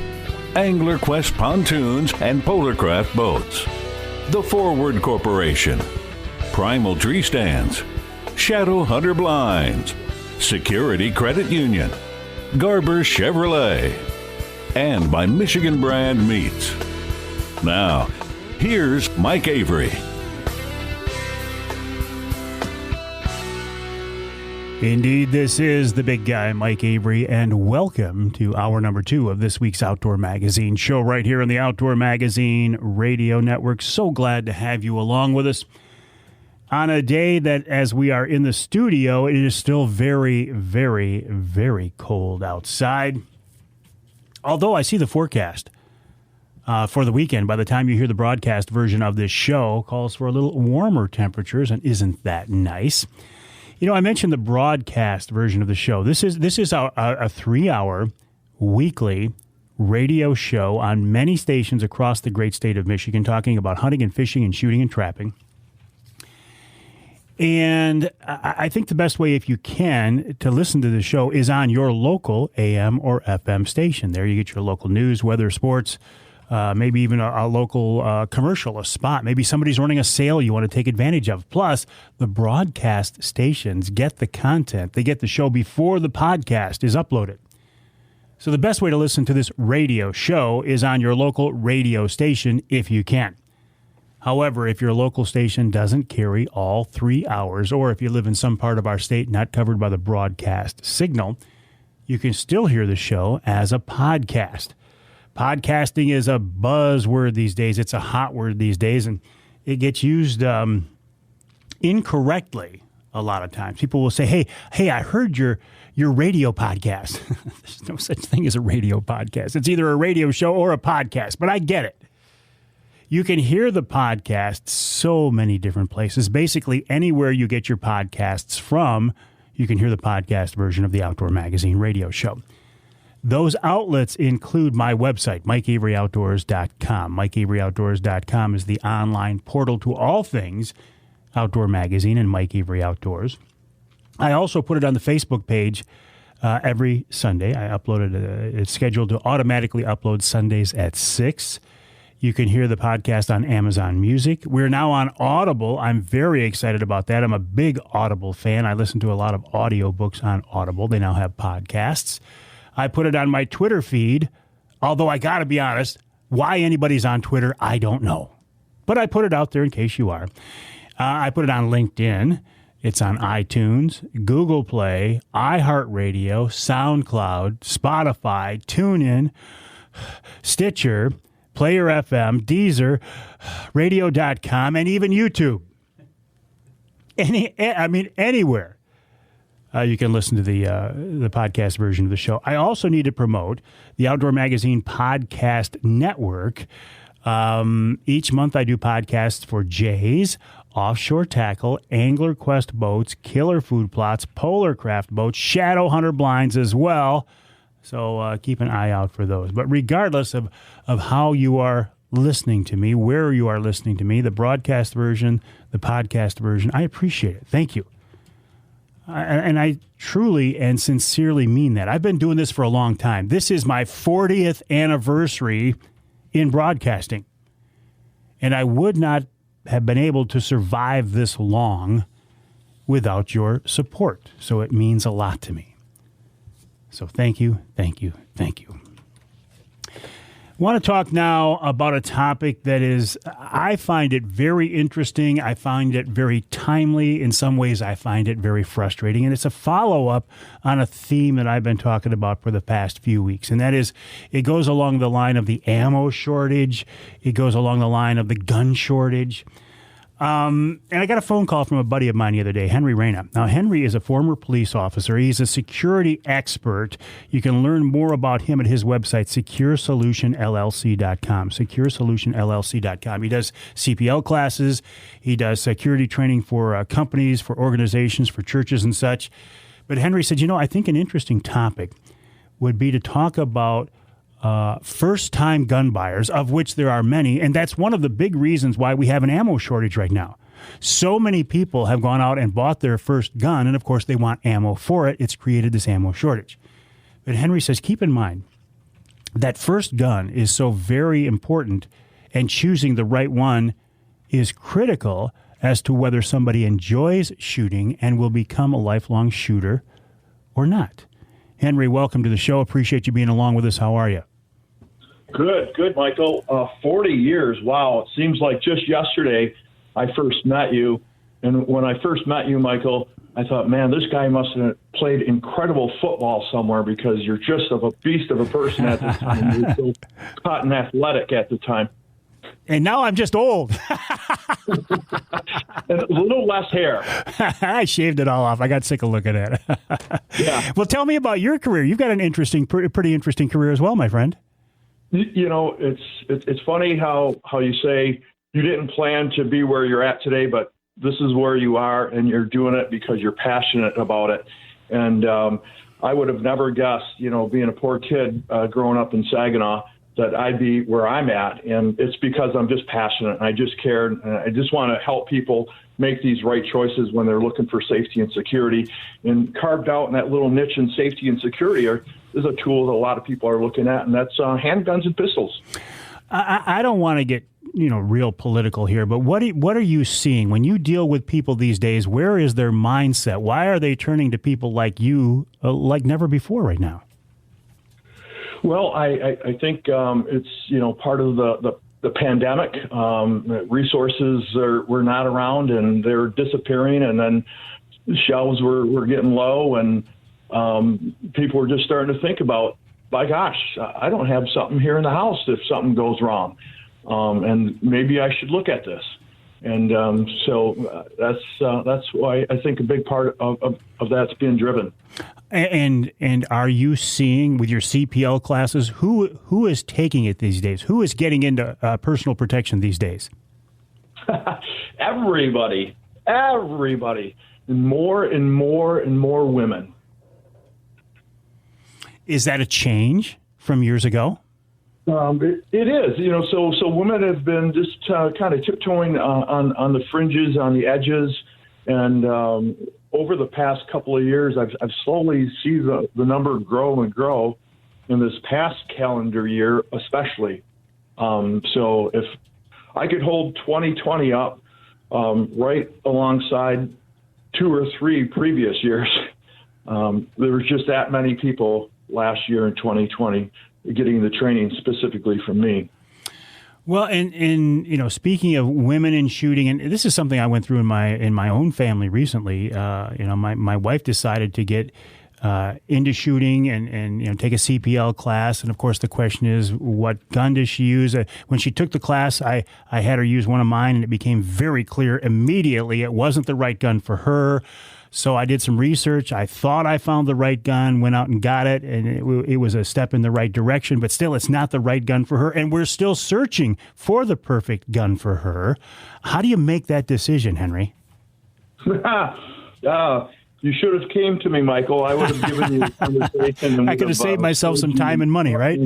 Angler Quest Pontoons and Polarcraft Boats, The Forward Corporation, Primal Tree Stands, Shadow Hunter Blinds, Security Credit Union, Garber Chevrolet, and by Michigan Brand Meats. Now, here's Mike Avery. Indeed, this is the big guy, Mike Avery, and welcome to hour number 2 of this week's Outdoor Magazine show right here on the Outdoor Magazine Radio Network. So glad to have you along with us on a day that, as we are in the studio, it is still very, very, very cold outside. Although I see the forecast for the weekend, by the time you hear the broadcast version of this show, calls for a little warmer temperatures, and isn't that nice? You know, I mentioned the broadcast version of the show. This is a 3-hour weekly radio show on many stations across the great state of Michigan, talking about hunting and fishing and shooting and trapping. And I think the best way, if you can, to listen to the show is on your local AM or FM station. There you get your local news, weather, sports, maybe even a local commercial, a spot. Maybe somebody's running a sale you want to take advantage of. Plus, the broadcast stations get the content. They get the show before the podcast is uploaded. So the best way to listen to this radio show is on your local radio station if you can. However, if your local station doesn't carry all 3 hours, or if you live in some part of our state not covered by the broadcast signal, you can still hear the show as a podcast. Podcasting is a buzzword these days. It's a hot word these days, and it gets used incorrectly a lot of times. People will say, hey, I heard your radio podcast. There's no such thing as a radio podcast. It's either a radio show or a podcast, but I get it. You can hear the podcast so many different places. Basically, anywhere you get your podcasts from, you can hear the podcast version of the Outdoor Magazine radio show. Those outlets include my website, MikeAveryOutdoors.com. MikeAveryOutdoors.com is the online portal to all things Outdoor Magazine and Mike Avery Outdoors. I also put it on the Facebook page every Sunday. I uploaded it's scheduled to automatically upload Sundays at 6. You can hear the podcast on Amazon Music. We're now on Audible. I'm very excited about that. I'm a big Audible fan. I listen to a lot of audiobooks on Audible. They now have podcasts. I put it on my Twitter feed, although I got to be honest, why anybody's on Twitter, I don't know. But I put it out there in case you are. I put it on LinkedIn. It's on iTunes, Google Play, iHeartRadio, SoundCloud, Spotify, TuneIn, Stitcher, Player FM, Deezer, Radio.com, and even YouTube. Anywhere. You can listen to the podcast version of the show. I also need to promote the Outdoor Magazine Podcast Network. Each month I do podcasts for Jays, Offshore Tackle, Angler Quest Boats, Killer Food Plots, Polar Craft Boats, Shadow Hunter Blinds as well. So keep an eye out for those. But regardless of how you are listening to me, where you are listening to me, the broadcast version, the podcast version, I appreciate it. Thank you. And I truly and sincerely mean that. I've been doing this for a long time. This is my 40th anniversary in broadcasting. And I would not have been able to survive this long without your support. So it means a lot to me. So thank you, thank you, thank you. I want to talk now about a topic that I find it very interesting. I find it very timely. In some ways, I find it very frustrating. And it's a follow-up on a theme that I've been talking about for the past few weeks. And that is, it goes along the line of the ammo shortage. It goes along the line of the gun shortage. And I got a phone call from a buddy of mine the other day, Henry Reyna. Now, Henry is a former police officer. He's a security expert. You can learn more about him at his website, securesolutionllc.com, securesolutionllc.com. He does CPL classes. He does security training for companies, for organizations, for churches and such. But Henry said, I think an interesting topic would be to talk about first-time gun buyers, of which there are many, and that's one of the big reasons why we have an ammo shortage right now. So many people have gone out and bought their first gun, and of course they want ammo for it. It's created this ammo shortage. But Henry says, keep in mind that first gun is so very important, and choosing the right one is critical as to whether somebody enjoys shooting and will become a lifelong shooter or not. Henry, welcome to the show. Appreciate you being along with us. How are you? Good, Michael. 40 years. Wow. It seems like just yesterday I first met you. And when I first met you, Michael, I thought, man, this guy must have played incredible football somewhere because you're just a beast of a person at the time. You were so hot and athletic at the time. And now I'm just old. And a little less hair. I shaved it all off. I got sick of looking at it. Yeah. Well, tell me about your career. You've got an pretty interesting career as well, my friend. You know, it's funny how you say you didn't plan to be where you're at today, but this is where you are, and you're doing it because you're passionate about it. And I would have never guessed, you know, being a poor kid growing up in Saginaw, that I'd be where I'm at. And it's because I'm just passionate and I just care. And I just want to help people make these right choices when they're looking for safety and security. And carved out in that little niche in safety and security is a tool that a lot of people are looking at, and that's handguns and pistols. I don't want to get, you know, real political here, but what are you seeing when you deal with people these days? Where is their mindset? Why are they turning to people like you like never before right now? Well, I think it's, you know, part of the pandemic. Resources were not around and they're disappearing, and then shelves were getting low, and people were just starting to think about, by gosh, I don't have something here in the house if something goes wrong, and maybe I should look at this. And so that's why I think a big part of that's being driven. And are you seeing with your CPL classes who is taking it these days? Who is getting into personal protection these days? Everybody, and more and more and more women. Is that a change from years ago? It is, you know, so women have been just kind of tiptoeing on the fringes, on the edges, and over the past couple of years, I've slowly seen the number grow and grow in this past calendar year, especially. So if I could hold 2020 up right alongside 2 or 3 previous years, there was just that many people last year in 2020 getting the training specifically from me. Well, and you know, speaking of women in shooting, and this is something I went through in my own family recently. You know, my wife decided to get into shooting and you know, take a CPL class, and of course the question is, what gun does she use? When she took the class, I had her use one of mine, and it became very clear immediately it wasn't the right gun for her. So I did some research. I thought I found the right gun, went out and got it, and it was a step in the right direction, but still it's not the right gun for her, and we're still searching for the perfect gun for her. How do you make that decision, Henry? You should have came to me, Michael. I would have given you a conversation. I could have saved myself some time and money, right?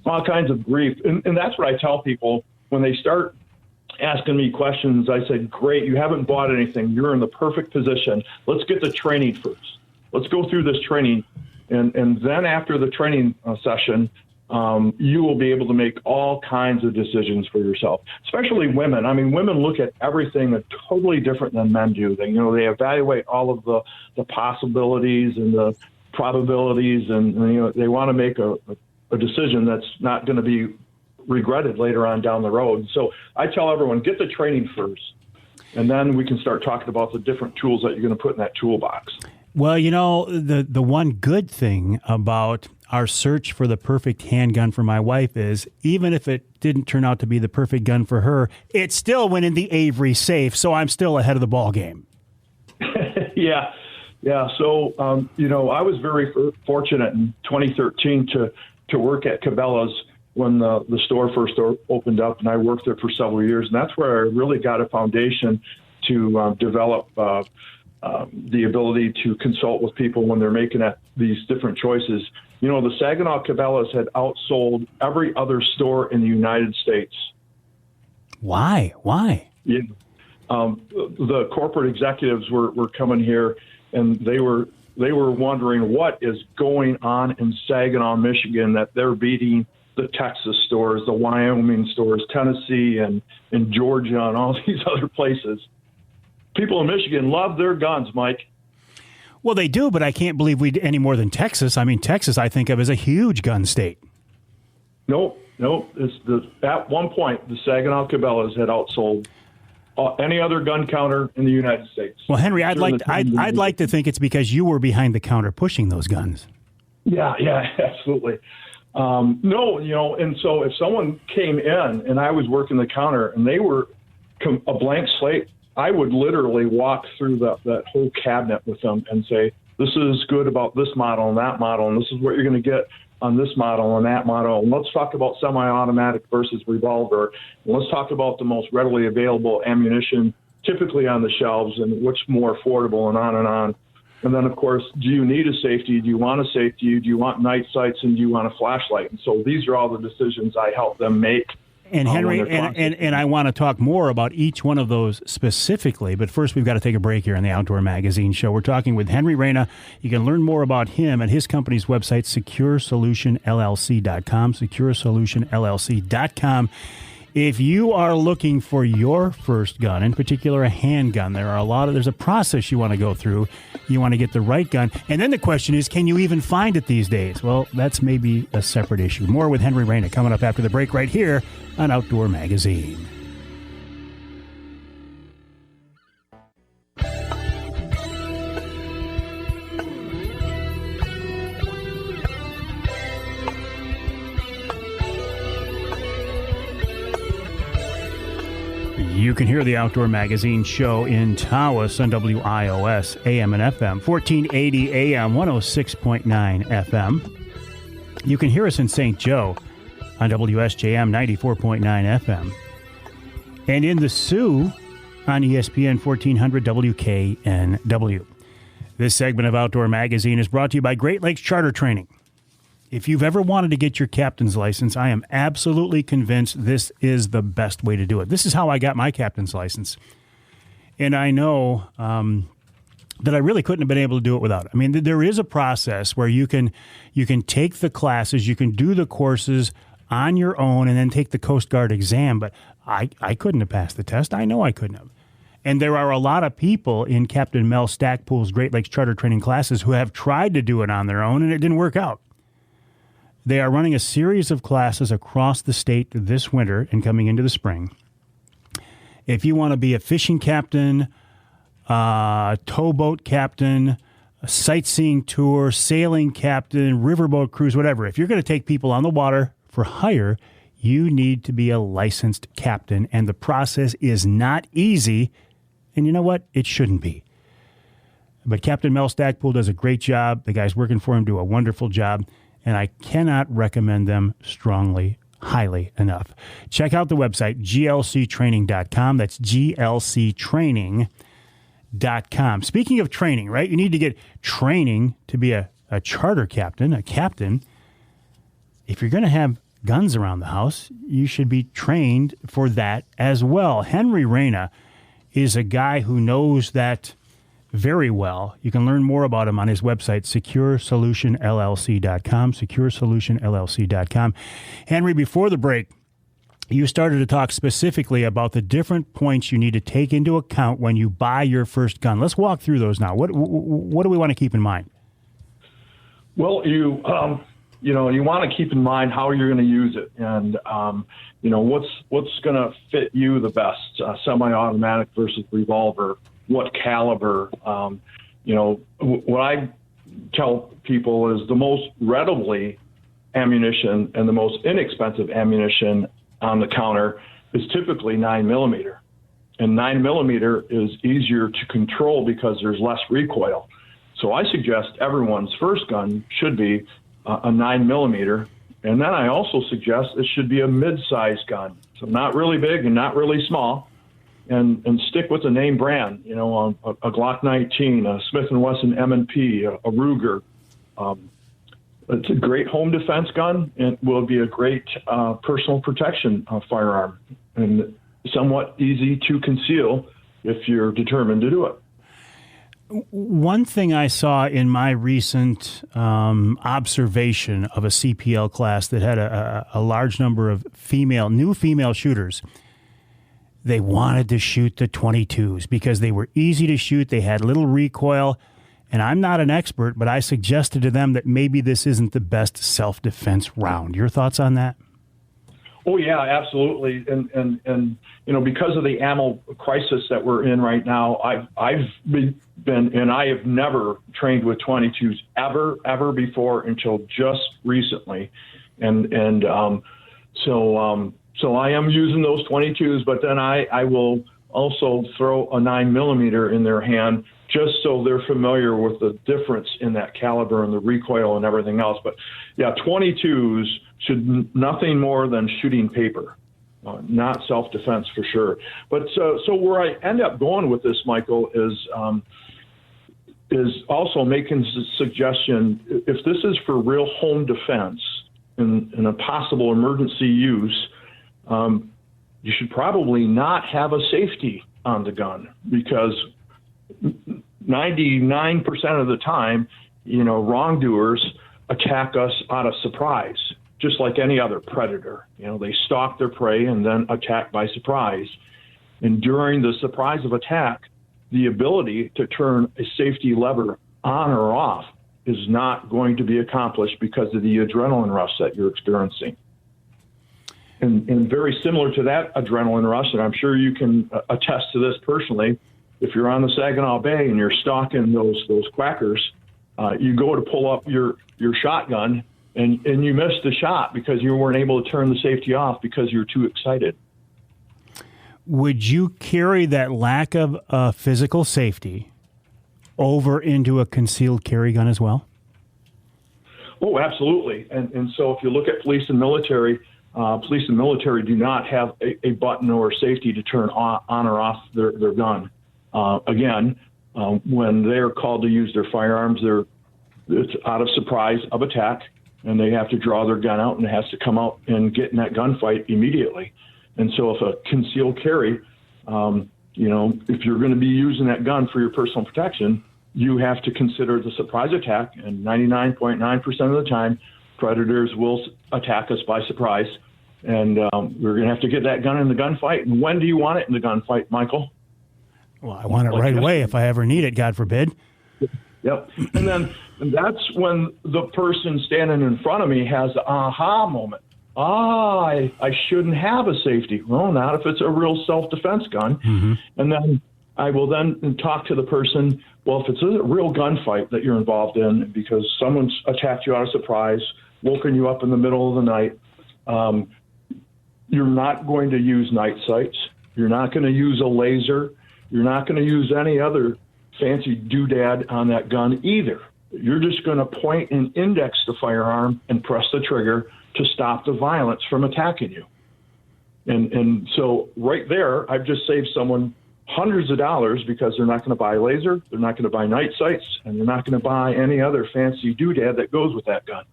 All kinds of grief. And that's what I tell people when they start asking me questions. I said, great, you haven't bought anything. You're in the perfect position. Let's get the training first. Let's go through this training. And then after the training session, you will be able to make all kinds of decisions for yourself, especially women. I mean, women look at everything totally different than men do. They evaluate all of the possibilities and the probabilities, and they want to make a decision that's not going to be regretted later on down the road. So I tell everyone, get the training first, and then we can start talking about the different tools that you're going to put in that toolbox. Well, you know, the one good thing about our search for the perfect handgun for my wife is, even if it didn't turn out to be the perfect gun for her, it still went in the Avery safe, so I'm still ahead of the ball game. Yeah. So, I was very fortunate in 2013 to work at Cabela's when the store first opened up, and I worked there for several years. And that's where I really got a foundation to develop the ability to consult with people when they're making these different choices. You know, the Saginaw Cabela's had outsold every other store in the United States. Why? Yeah. The corporate executives were coming here, and they were wondering what is going on in Saginaw, Michigan, that they're beating the Texas stores, the Wyoming stores, Tennessee and Georgia and all these other places. People in Michigan love their guns, Mike. Well, they do, but I can't believe we any more than Texas. I mean, Texas I think of as a huge gun state. Nope. At one point, the Saginaw Cabela's had outsold any other gun counter in the United States. Well, Henry, I'd like to think it's because you were behind the counter pushing those guns. Yeah, absolutely. No, and so if someone came in and I was working the counter and they were a blank slate, I would literally walk through that whole cabinet with them and say, this is good about this model and that model, and this is what you're going to get on this model and that model. And let's talk about semi-automatic versus revolver. And let's talk about the most readily available ammunition typically on the shelves and what's more affordable, and on and on. And then, of course, do you need a safety? Do you want a safety? Do you want night sights? And do you want a flashlight? And so these are all the decisions I help them make. And Henry, and I want to talk more about each one of those specifically, but first we've got to take a break here on the Outdoor Magazine Show. We're talking with Henry Reyna. You can learn more about him at his company's website, securesolutionllc.com, securesolutionllc.com. If you are looking for your first gun, in particular a handgun, there's a process you want to go through. You want to get the right gun. And then the question is, can you even find it these days? Well, that's maybe a separate issue. More with Henry Reyna coming up after the break right here on Outdoor Magazine. You can hear the Outdoor Magazine Show in Tawas on WIOS, AM and FM, 1480 AM, 106.9 FM. You can hear us in St. Joe on WSJM, 94.9 FM. And in the Sioux on ESPN 1400 WKNW. This segment of Outdoor Magazine is brought to you by Great Lakes Charter Training. If you've ever wanted to get your captain's license, I am absolutely convinced this is the best way to do it. This is how I got my captain's license. And I know that I really couldn't have been able to do it without it. I mean, there is a process where you can take the classes, you can do the courses on your own, and then take the Coast Guard exam. But I couldn't have passed the test. I know I couldn't have. And there are a lot of people in Captain Mel Stackpool's Great Lakes Charter Training classes who have tried to do it on their own, and it didn't work out. They are running a series of classes across the state this winter and coming into the spring. If you want to be a fishing captain, towboat captain, a sightseeing tour, sailing captain, riverboat cruise, whatever, if you're going to take people on the water for hire, you need to be a licensed captain, and the process is not easy, and you know what? It shouldn't be. But Captain Mel Stackpool does a great job. The guys working for him do a wonderful job. And I cannot recommend them highly enough. Check out the website, glctraining.com. That's glctraining.com. Speaking of training, right? You need to get training to be a charter captain, a captain. If you're going to have guns around the house, you should be trained for that as well. Henry Reyna is a guy who knows that very well. You can learn more about him on his website, securesolutionllc.com, securesolutionllc.com. Henry, before the break, you started to talk specifically about the different points you need to take into account when you buy your first gun. Let's walk through those now. What do we want to keep in mind? Well, you want to keep in mind how you're going to use it, and what's going to fit you the best, semi-automatic versus revolver. What caliber, what I tell people is the most readily ammunition and the most inexpensive ammunition on the counter is typically 9mm. And 9mm is easier to control because there's less recoil. So I suggest everyone's first gun should be a 9mm. And then I also suggest it should be a mid-size gun. So not really big and not really small. And stick with the name brand, a Glock 19, a Smith & Wesson M&P, a Ruger. It's a great home defense gun and will be a great personal protection firearm and somewhat easy to conceal if you're determined to do it. One thing I saw in my recent observation of a CPL class that had a large number of new female shooters, they wanted to shoot the 22s because they were easy to shoot. They had little recoil. And I'm not an expert, but I suggested to them that maybe this isn't the best self-defense round. Your thoughts on that? Oh yeah, absolutely. And because of the ammo crisis that we're in right now, I've been and I have never trained with 22s ever before until just recently, so I am using those 22s, but then I will also throw a 9mm in their hand just so they're familiar with the difference in that caliber and the recoil and everything else. But yeah, 22s should nothing more than shooting paper, not self-defense for sure. But so where I end up going with this, Michael, is also making the suggestion, if this is for real home defense in a possible emergency use, you should probably not have a safety on the gun, because 99% of the time, wrongdoers attack us out of surprise, just like any other predator. They stalk their prey and then attack by surprise. And during the surprise of attack, the ability to turn a safety lever on or off is not going to be accomplished because of the adrenaline rush that you're experiencing. And very similar to that adrenaline rush, and I'm sure you can attest to this personally, if you're on the Saginaw Bay and you're stalking those quackers, you go to pull up your shotgun and you miss the shot because you weren't able to turn the safety off because you're too excited. Would you carry that lack of physical safety over into a concealed carry gun as well? Oh, absolutely. And so if you look at police and military do not have a button or safety to turn on or off their gun. When they're called to use their firearms, it's out of surprise of attack, and they have to draw their gun out, and it has to come out and get in that gunfight immediately. And so if a concealed carry, if you're going to be using that gun for your personal protection, you have to consider the surprise attack, and 99.9% of the time, predators will attack us by surprise, and we're going to have to get that gun in the gunfight. And when do you want it in the gunfight, Michael? Well, I want it right away if I ever need it, God forbid. Yep. And that's when the person standing in front of me has the aha moment. I shouldn't have a safety. Well, not if it's a real self-defense gun. Mm-hmm. And then I will then talk to the person, well, if it's a real gunfight that you're involved in because someone's attacked you out of surprise, woken you up in the middle of the night, you're not going to use night sights. You're not going to use a laser. You're not going to use any other fancy doodad on that gun either. You're just going to point and index the firearm and press the trigger to stop the violence from attacking you. And so right there, I've just saved someone hundreds of dollars because they're not going to buy a laser, they're not going to buy night sights, and they're not going to buy any other fancy doodad that goes with that gun.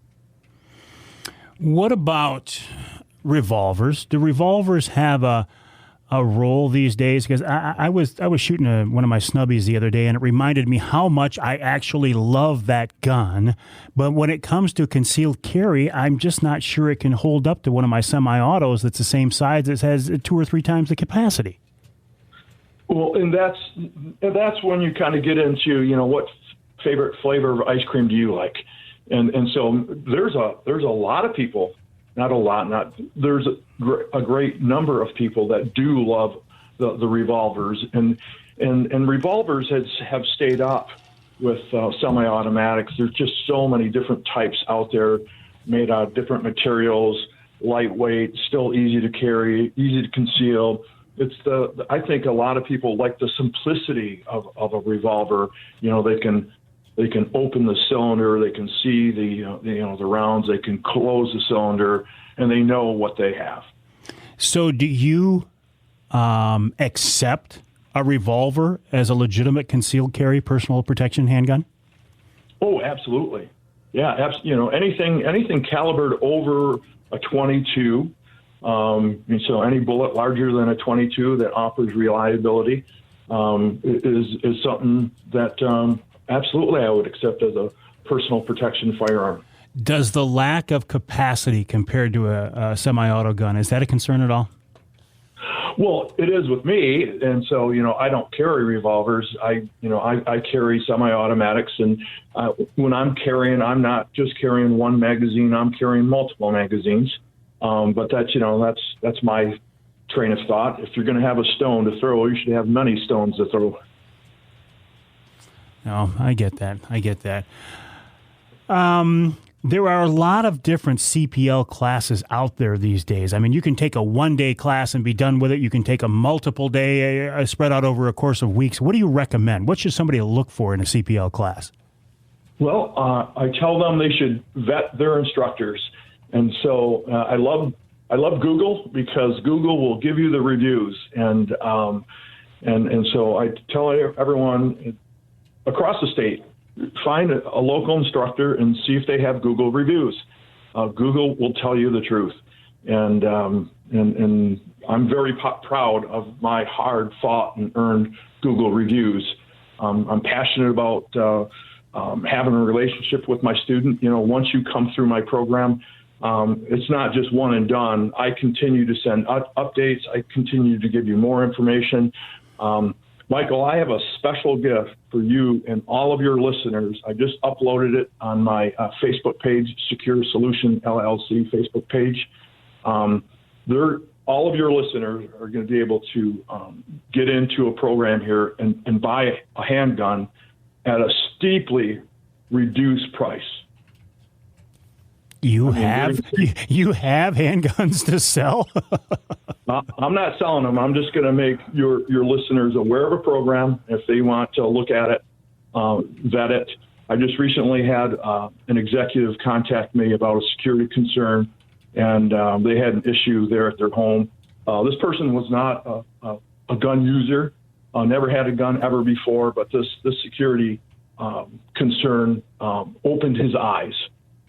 What about revolvers? Do revolvers have a role these days? Because I was shooting one of my snubbies the other day, and it reminded me how much I actually love that gun. But when it comes to concealed carry, I'm just not sure it can hold up to one of my semi-autos that's the same size that has 2 or 3 times the capacity. Well, and that's when you kind of get into, what favorite flavor of ice cream do you like? And so there's a lot of people, there's a great number of people that do love the revolvers, and revolvers have stayed up with semi-automatics. There's just so many different types out there made out of different materials, lightweight, still easy to carry, easy to conceal. It's I think a lot of people like the simplicity of a revolver. They can open the cylinder, they can see the rounds, they can close the cylinder, and they know what they have. So do you accept a revolver as a legitimate concealed carry personal protection handgun? Oh, absolutely. Yeah, anything calibered over a 22, so any bullet larger than a 22 that offers reliability is something that absolutely I would accept as a personal protection firearm. Does the lack of capacity compared to a semi-auto gun, is that a concern at all? Well, it is with me, and so I don't carry revolvers. I carry semi-automatics, and when I'm carrying, I'm not just carrying one magazine. I'm carrying multiple magazines, But that's my train of thought. If you're going to have a stone to throw, you should have many stones to throw. No, I get that. There are a lot of different CPL classes out there these days. I mean, you can take a one-day class and be done with it. You can take a multiple day, spread out over a course of weeks. What do you recommend? What should somebody look for in a CPL class? Well, I tell them they should vet their instructors. And so I love Google, because Google will give you the reviews. And so I tell everyone across the state, find a local instructor and see if they have Google reviews. Google will tell you the truth. And I'm very proud of my hard fought and earned Google reviews. I'm passionate about having a relationship with my student. Once you come through my program, it's not just one and done. I continue to send updates. I continue to give you more information. Michael, I have a special gift for you and all of your listeners. I just uploaded it on my Facebook page, Secure Solution LLC Facebook page. All of your listeners are going to be able to get into a program here and buy a handgun at a steeply reduced price. You have handguns to sell? I'm not selling them. I'm just going to make your listeners aware of a program if they want to look at it, vet it. I just recently had an executive contact me about a security concern, and they had an issue there at their home. This person was not a gun user, never had a gun ever before, but this security concern opened his eyes.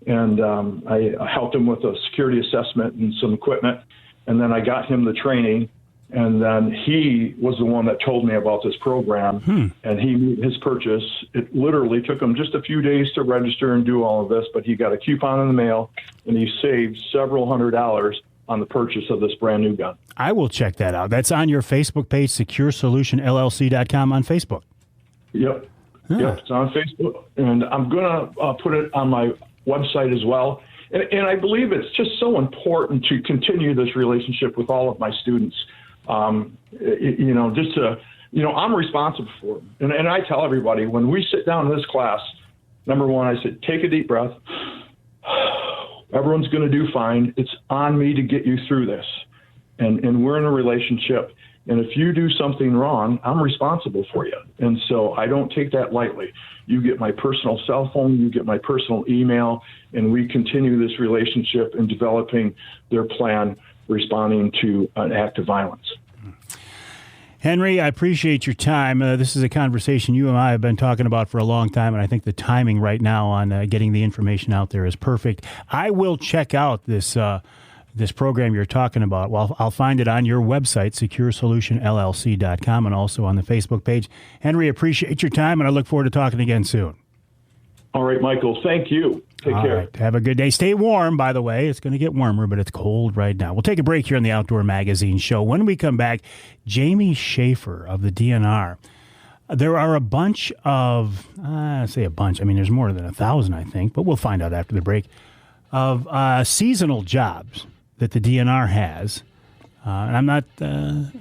And I helped him with a security assessment and some equipment. And then I got him the training. And then he was the one that told me about this program. And he made his purchase. It literally took him just a few days to register and do all of this. But he got a coupon in the mail, and he saved several $100s on the purchase of this brand new gun. I will check that out. That's on your Facebook page, securesolutionllc.com on Facebook. Yep. Yep, it's on Facebook. And I'm going to put it on my website as well. And I believe it's just so important to continue this relationship with all of my students. I'm responsible for them. And I tell everybody, when we sit down in this class, number one, I said, take a deep breath. Everyone's going to do fine. It's on me to get you through this. And we're in a relationship. And if you do something wrong, I'm responsible for you. And so I don't take that lightly. You get my personal cell phone, you get my personal email, and we continue this relationship in developing their plan responding to an act of violence. Henry, I appreciate your time. This is a conversation you and I have been talking about for a long time, and I think the timing right now on getting the information out there is perfect. I will check out this program you're talking about. Well, I'll find it on your website, securesolutionllc.com, and also on the Facebook page. Henry, appreciate your time, and I look forward to talking again soon. All right, Michael. Thank you. Take care. Right, have a good day. Stay warm, by the way. It's going to get warmer, but it's cold right now. We'll take a break here on the Outdoor Magazine Show. When we come back, Jamie Schafer of the DNR. There are a bunch of, I say a bunch, I mean, there's more than 1,000, I think, but we'll find out after the break, of seasonal jobs that the DNR has. And I'm not, I'm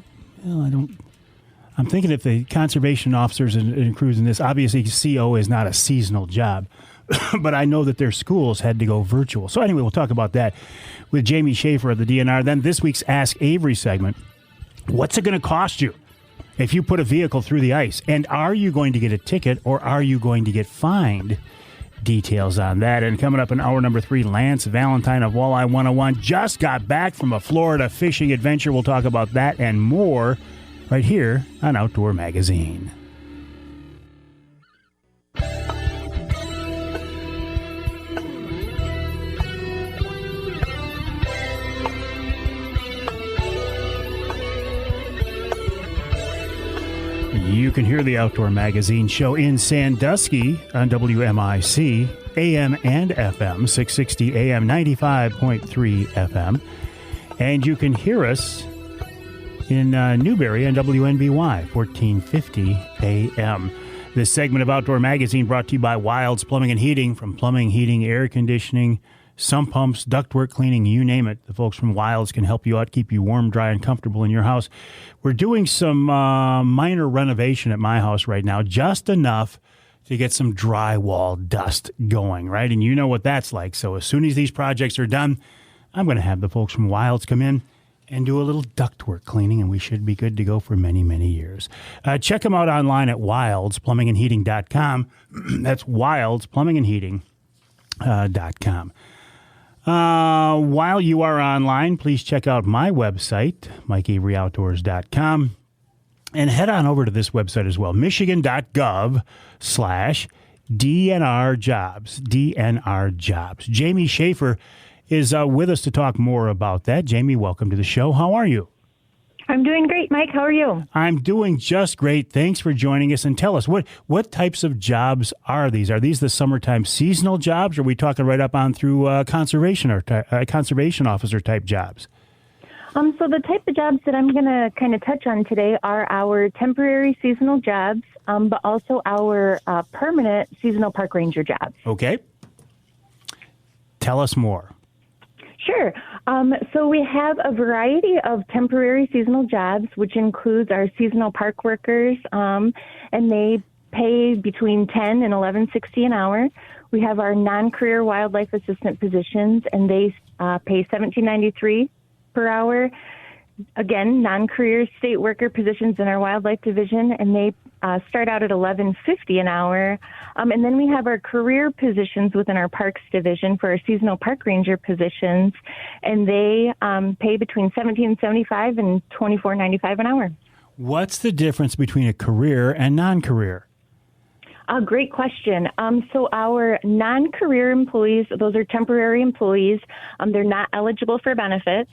thinking if the conservation officers and crews in this, obviously CO is not a seasonal job, but I know that their schools had to go virtual. So anyway, we'll talk about that with Jamie Schafer of the DNR. Then this week's Ask Avery segment, what's it going to cost you if you put a vehicle through the ice? And are you going to get a ticket or are you going to get fined? Details on that. And coming up in hour number 3, Lance Valentine of Walleye 101 just got back from a Florida fishing adventure. We'll talk about that and more right here on Outdoor Magazine. You can hear the Outdoor Magazine Show in Sandusky on WMIC, AM and FM, 660 AM, 95.3 FM. And you can hear us in Newberry on WNBY, 1450 AM. This segment of Outdoor Magazine brought to you by Wilds Plumbing and Heating. From plumbing, heating, air conditioning, sump pumps, ductwork cleaning, you name it. The folks from Wilds can help you out, keep you warm, dry, and comfortable in your house. We're doing some minor renovation at my house right now, just enough to get some drywall dust going, right? And you know what that's like. So as soon as these projects are done, I'm going to have the folks from Wilds come in and do a little ductwork cleaning, and we should be good to go for many, many years. Check them out online at wildsplumbingandheating.com. That's wildsplumbingandheating.com. While you are online, please check out my website, MikeAveryOutdoors.com, and head on over to this website as well, michigan.gov/DNR jobs, DNR jobs. Jamie Schafer is with us to talk more about that. Jamie, welcome to the show. How are you? I'm doing great, Mike. How are you? I'm doing just great. Thanks for joining us. And tell us, what types of jobs are these? Are these the summertime seasonal jobs, or are we talking right up on through conservation officer type jobs? So the type of jobs that I'm going to kind of touch on today are our temporary seasonal jobs, but also our permanent seasonal park ranger jobs. Okay. Tell us more. Sure. So we have a variety of temporary seasonal jobs, which includes our seasonal park workers, and they pay between $10 and $11.60 an hour. We have our non-career wildlife assistant positions, and they pay $17.93 per hour. Again, non-career state worker positions in our wildlife division, and they start out at $11.50 an hour. And then we have our career positions within our parks division for our seasonal park ranger positions, and they pay between $17.75 and $24.95 an hour. What's the difference between a career and non-career? Great question. So our non-career employees, those are temporary employees. They're not eligible for benefits.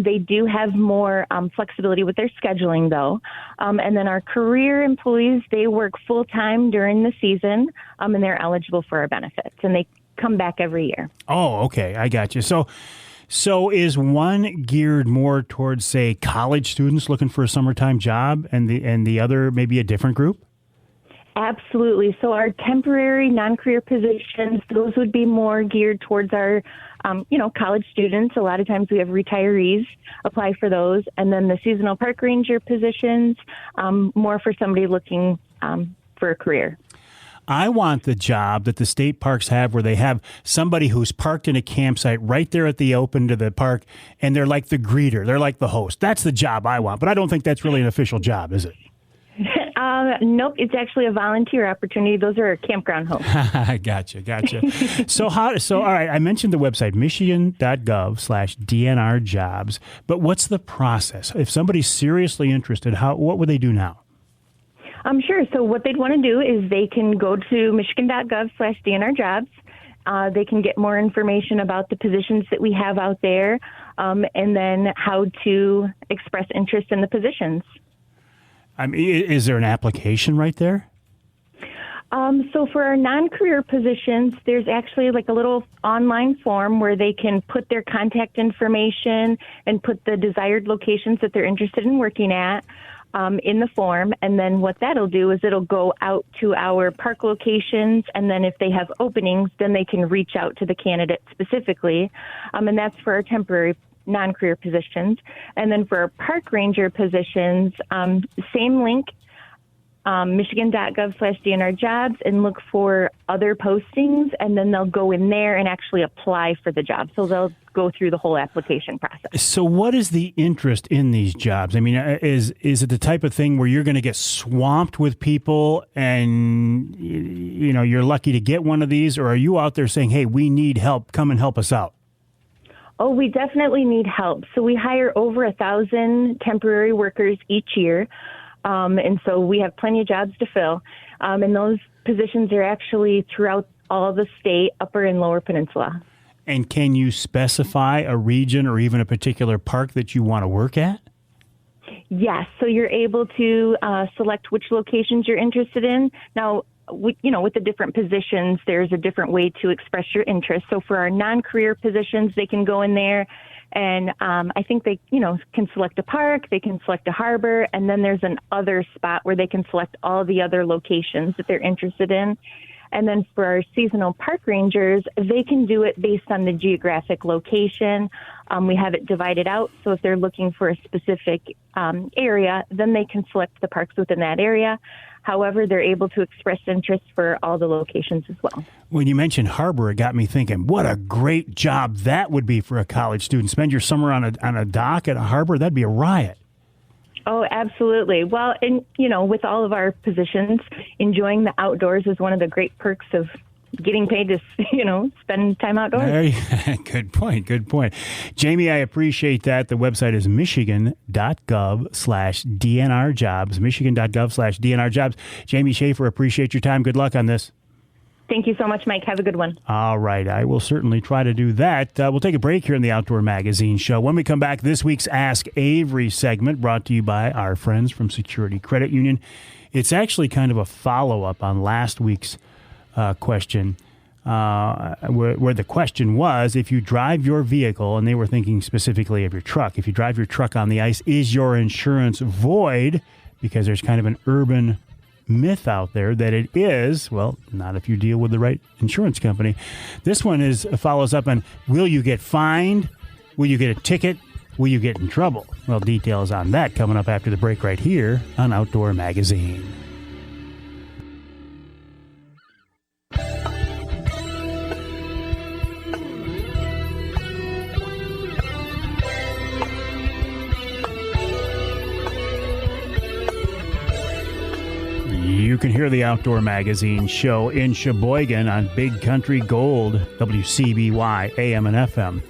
They do have more flexibility with their scheduling, though. And then our career employees, they work full-time during the season, and they're eligible for our benefits, and they come back every year. Oh, okay. I got you. So is one geared more towards, say, college students looking for a summertime job, and the other maybe a different group? Absolutely. So our temporary non-career positions, those would be more geared towards our, college students. A lot of times we have retirees apply for those. And then the seasonal park ranger positions, more for somebody looking for a career. I want the job that the state parks have where they have somebody who's parked in a campsite right there at the open to the park, and they're like the greeter. They're like the host. That's the job I want. But I don't think that's really an official job, is it? Nope, it's actually a volunteer opportunity. Those are campground hosts. Gotcha. So all right, I mentioned the website, michigan.gov/DNR jobs, but what's the process? If somebody's seriously interested, what would they do now? Sure. So what they'd want to do is they can go to michigan.gov/DNR jobs. They can get more information about the positions that we have out there, and then how to express interest in the positions. I mean, is there an application right there? So for our non-career positions, there's actually like a little online form where they can put their contact information and put the desired locations that they're interested in working at in the form. And then what that'll do is it'll go out to our park locations. And then if they have openings, then they can reach out to the candidate specifically. And that's for our temporary non-career positions. And then for our park ranger positions, same link, michigan.gov/DNR jobs, and look for other postings, and then they'll go in there and actually apply for the job. So they'll go through the whole application process. So what is the interest in these jobs? I mean, is it the type of thing where you're going to get swamped with people and you're lucky to get one of these, or are you out there saying, hey, we need help, come and help us out? Oh, we definitely need help. So we hire over 1,000 temporary workers each year. And so we have plenty of jobs to fill. And those positions are actually throughout all the state, Upper and Lower Peninsula. And can you specify a region or even a particular park that you want to work at? Yes. So you're able to select which locations you're interested in. Now, with the different positions, there's a different way to express your interest. So for our non-career positions, they can go in there and I think they, can select a park, they can select a harbor, and then there's an other spot where they can select all the other locations that they're interested in. And then for our seasonal park rangers, they can do it based on the geographic location. We have it divided out. So if they're looking for a specific area, then they can select the parks within that area. However, they're able to express interest for all the locations as well. When you mentioned harbor, it got me thinking, what a great job that would be for a college student. Spend your summer on a dock at a harbor, that'd be a riot. Oh, absolutely. Well, and, with all of our positions, enjoying the outdoors is one of the great perks of getting paid to, spend time outdoors. Good point. Jamie, I appreciate that. The website is michigan.gov/DNR jobs, michigan.gov/DNR jobs. Jamie Schafer, appreciate your time. Good luck on this. Thank you so much, Mike. Have a good one. All right. I will certainly try to do that. We'll take a break here in the Outdoor Magazine Show. When we come back, this week's Ask Avery segment brought to you by our friends from Security Credit Union. It's actually kind of a follow-up on last week's question, where the question was, if you drive your vehicle, and they were thinking specifically of your truck, if you drive your truck on the ice, is your insurance void? Because there's kind of an urban myth out there that it is. Well, not if you deal with the right insurance company. This one follows up on, will you get fined? Will you get a ticket? Will you get in trouble? Well, details on that coming up after the break right here on Outdoor Magazine. You can hear the Outdoor Magazine Show in Sheboygan on Big Country Gold, WCBY, AM and FM,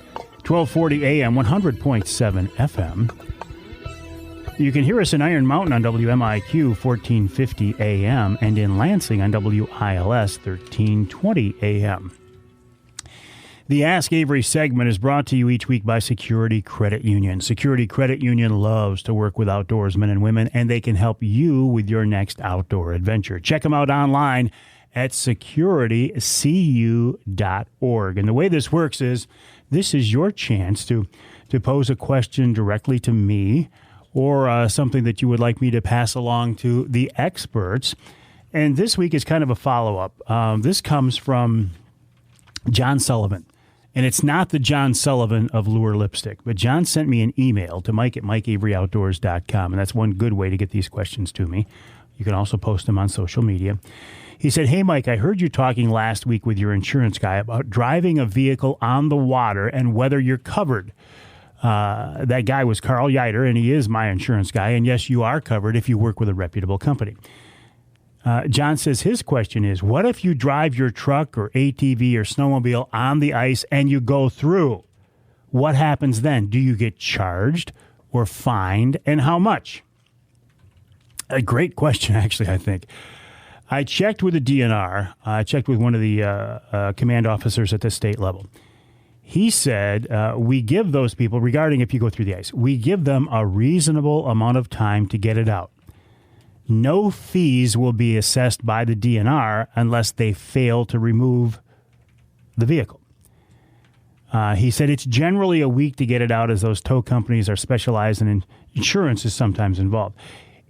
1240 AM, 100.7 FM. You can hear us in Iron Mountain on WMIQ, 1450 AM, and in Lansing on WILS, 1320 AM. The Ask Avery segment is brought to you each week by Security Credit Union. Security Credit Union loves to work with outdoorsmen and women, and they can help you with your next outdoor adventure. Check them out online at securitycu.org. And the way this works is, this is your chance to pose a question directly to me, or something that you would like me to pass along to the experts. And this week is kind of a follow-up. This comes from John Sullivan. And it's not the John Sullivan of Lure Lipstick, but John sent me an email to mike@mikeaveryoutdoors.com, and that's one good way to get these questions to me. You can also post them on social media. He said, hey, Mike, I heard you talking last week with your insurance guy about driving a vehicle on the water and whether you're covered. That guy was Carl Yiter, and he is my insurance guy, and yes, you are covered if you work with a reputable company. John says his question is, what if you drive your truck or ATV or snowmobile on the ice and you go through? What happens then? Do you get charged or fined, and how much? A great question, actually, I think. I checked with the DNR. I checked with one of the command officers at the state level. He said, we give those people, regarding if you go through the ice, we give them a reasonable amount of time to get it out. No fees will be assessed by the DNR unless they fail to remove the vehicle. He said it's generally a week to get it out, as those tow companies are specialized and insurance is sometimes involved.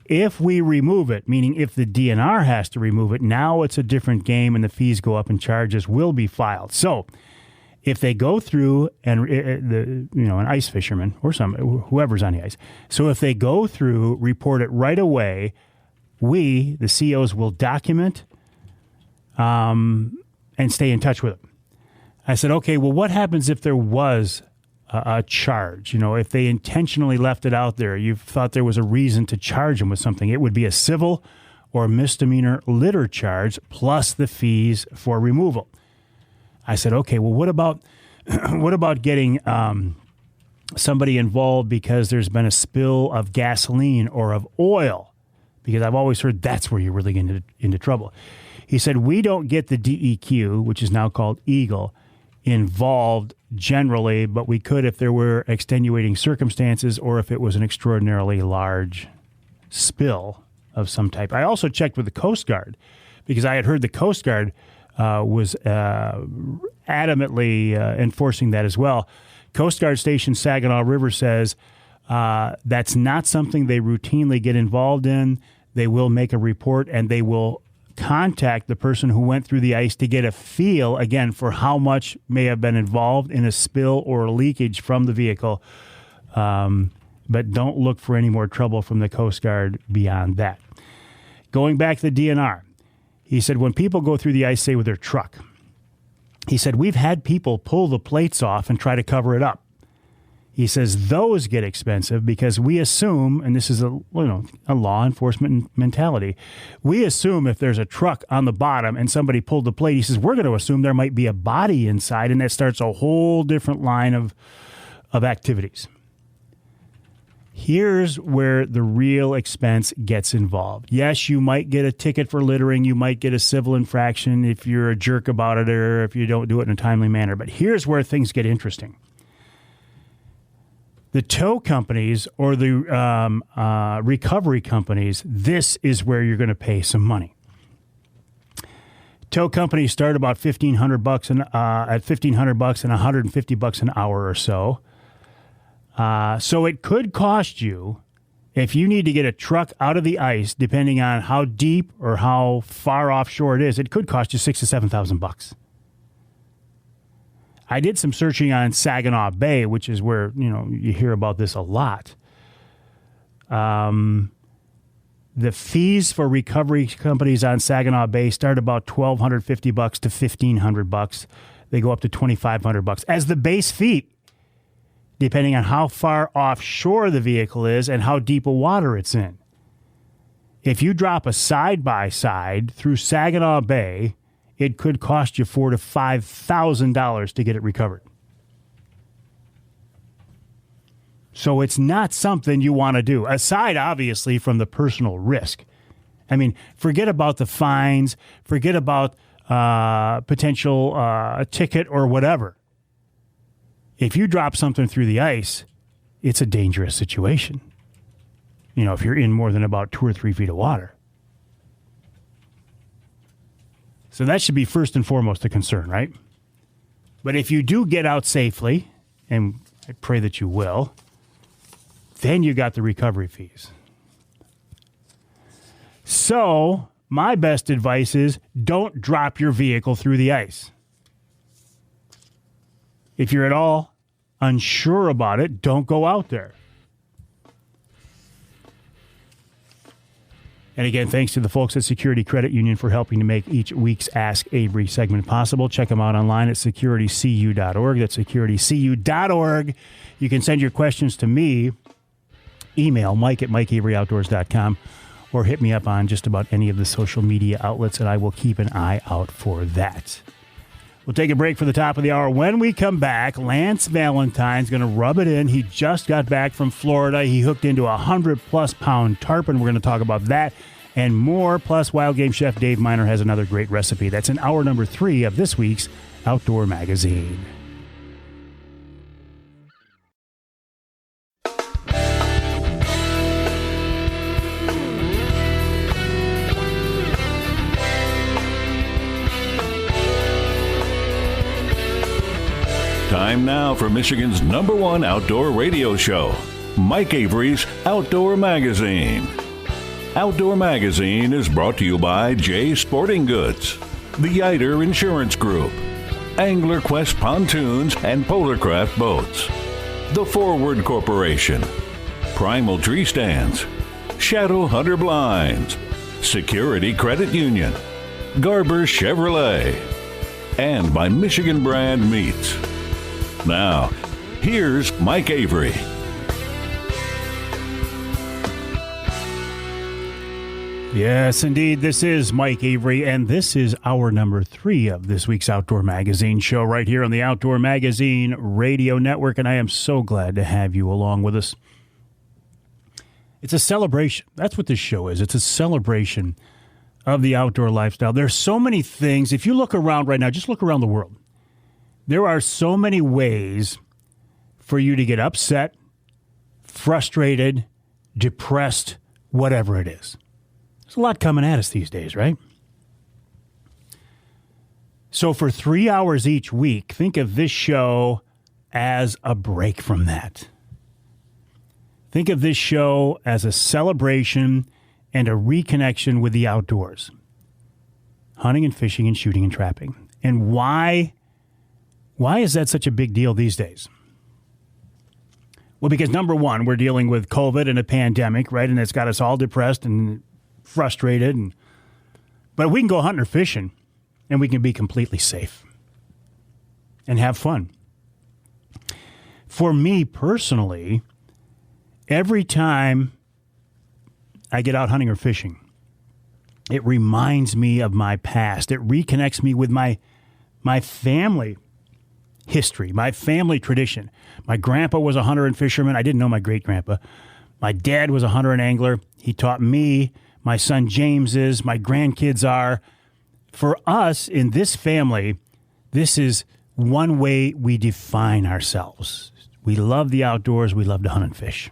If we remove it, meaning if the DNR has to remove it, now it's a different game and the fees go up and charges will be filed. So if they go through and an ice fisherman or whoever's on the ice, so if they go through, report it right away, we, the COs, will document and stay in touch with them. I said, okay, well, what happens if there was a charge? If they intentionally left it out there, you thought there was a reason to charge them with something, it would be a civil or misdemeanor litter charge plus the fees for removal. I said, okay, well, what about getting somebody involved because there's been a spill of gasoline or of oil? Because I've always heard that's where you really get into trouble. He said, we don't get the DEQ, which is now called EGLE, involved generally, but we could if there were extenuating circumstances or if it was an extraordinarily large spill of some type. I also checked with the Coast Guard because I had heard the Coast Guard was adamantly enforcing that as well. Coast Guard Station Saginaw River says that's not something they routinely get involved in. They will make a report and they will contact the person who went through the ice to get a feel, again, for how much may have been involved in a spill or a leakage from the vehicle. But don't look for any more trouble from the Coast Guard beyond that. Going back to the DNR, he said when people go through the ice, say with their truck, he said we've had people pull the plates off and try to cover it up. He says those get expensive because we assume, and this is a law enforcement mentality, we assume if there's a truck on the bottom and somebody pulled the plate, he says we're going to assume there might be a body inside, and that starts a whole different line of activities. Here's where the real expense gets involved. Yes, you might get a ticket for littering. You might get a civil infraction if you're a jerk about it or if you don't do it in a timely manner. But here's where things get interesting. The tow companies or the recovery companies, this is where you're going to pay some money. Tow companies start about $1,500 at $1,500 and $150 an hour or so. So it could cost you, if you need to get a truck out of the ice, depending on how deep or how far offshore it is, it could cost you $6,000 to $7,000. I did some searching on Saginaw Bay, which is where you hear about this a lot. The fees for recovery companies on Saginaw Bay start about $1,250 to $1,500. They go up to $2,500 as the base fee, depending on how far offshore the vehicle is and how deep a water it's in. If you drop a side-by-side through Saginaw Bay, it could cost you $4,000 to $5,000 to get it recovered. So it's not something you want to do, aside, obviously, from the personal risk. I mean, forget about the fines, forget about potential ticket or whatever. If you drop something through the ice, it's a dangerous situation. If you're in more than about 2 or 3 feet of water. So that should be first and foremost a concern, right? But if you do get out safely, and I pray that you will, then you got the recovery fees. So my best advice is don't drop your vehicle through the ice. If you're at all unsure about it, don't go out there. And again, thanks to the folks at Security Credit Union for helping to make each week's Ask Avery segment possible. Check them out online at securitycu.org. That's securitycu.org. You can send your questions to me. Email Mike at MikeAveryOutdoors.com or hit me up on just about any of the social media outlets, and I will keep an eye out for that. We'll take a break for the top of the hour. When we come back, Lance Valentine's going to rub it in. He just got back from Florida. He hooked into a 100-plus pound tarpon. We're going to talk about that and more. Plus, Wild Game Chef Dave Miner has another great recipe. That's in hour number 3 of this week's Outdoor Magazine. Time now for Michigan's #1 outdoor radio show, Mike Avery's Outdoor Magazine. Outdoor Magazine is brought to you by Jay Sporting Goods, the Yider Insurance Group, Angler Quest Pontoons and Polarcraft Boats, The Forward Corporation, Primal Tree Stands, Shadow Hunter Blinds, Security Credit Union, Garber Chevrolet, and by Michigan Brand Meats. Now, here's Mike Avery. Yes, indeed. This is Mike Avery, and this is hour number 3 of this week's Outdoor Magazine show right here on the Outdoor Magazine Radio Network, and I am so glad to have you along with us. It's a celebration. That's what this show is. It's a celebration of the outdoor lifestyle. There's so many things. If you look around right now, just look around the world. There are so many ways for you to get upset, frustrated, depressed, whatever it is. There's a lot coming at us these days, right? So for 3 hours each week, think of this show as a break from that. Think of this show as a celebration and a reconnection with the outdoors. hunting and fishing and shooting and trapping. And why is that such a big deal these days? Well, because number one, we're dealing with COVID and a pandemic, right? And it's got us all depressed and frustrated. But we can go hunting or fishing, and we can be completely safe and have fun. For me personally, every time I get out hunting or fishing, it reminds me of my past. It reconnects me with my family history, my family tradition. My grandpa was a hunter and fisherman. I didn't know my great-grandpa. My dad was a hunter and angler. He taught me. My son James is. My grandkids are. For us in this family, this is one way we define ourselves. We love the outdoors. We love to hunt and fish.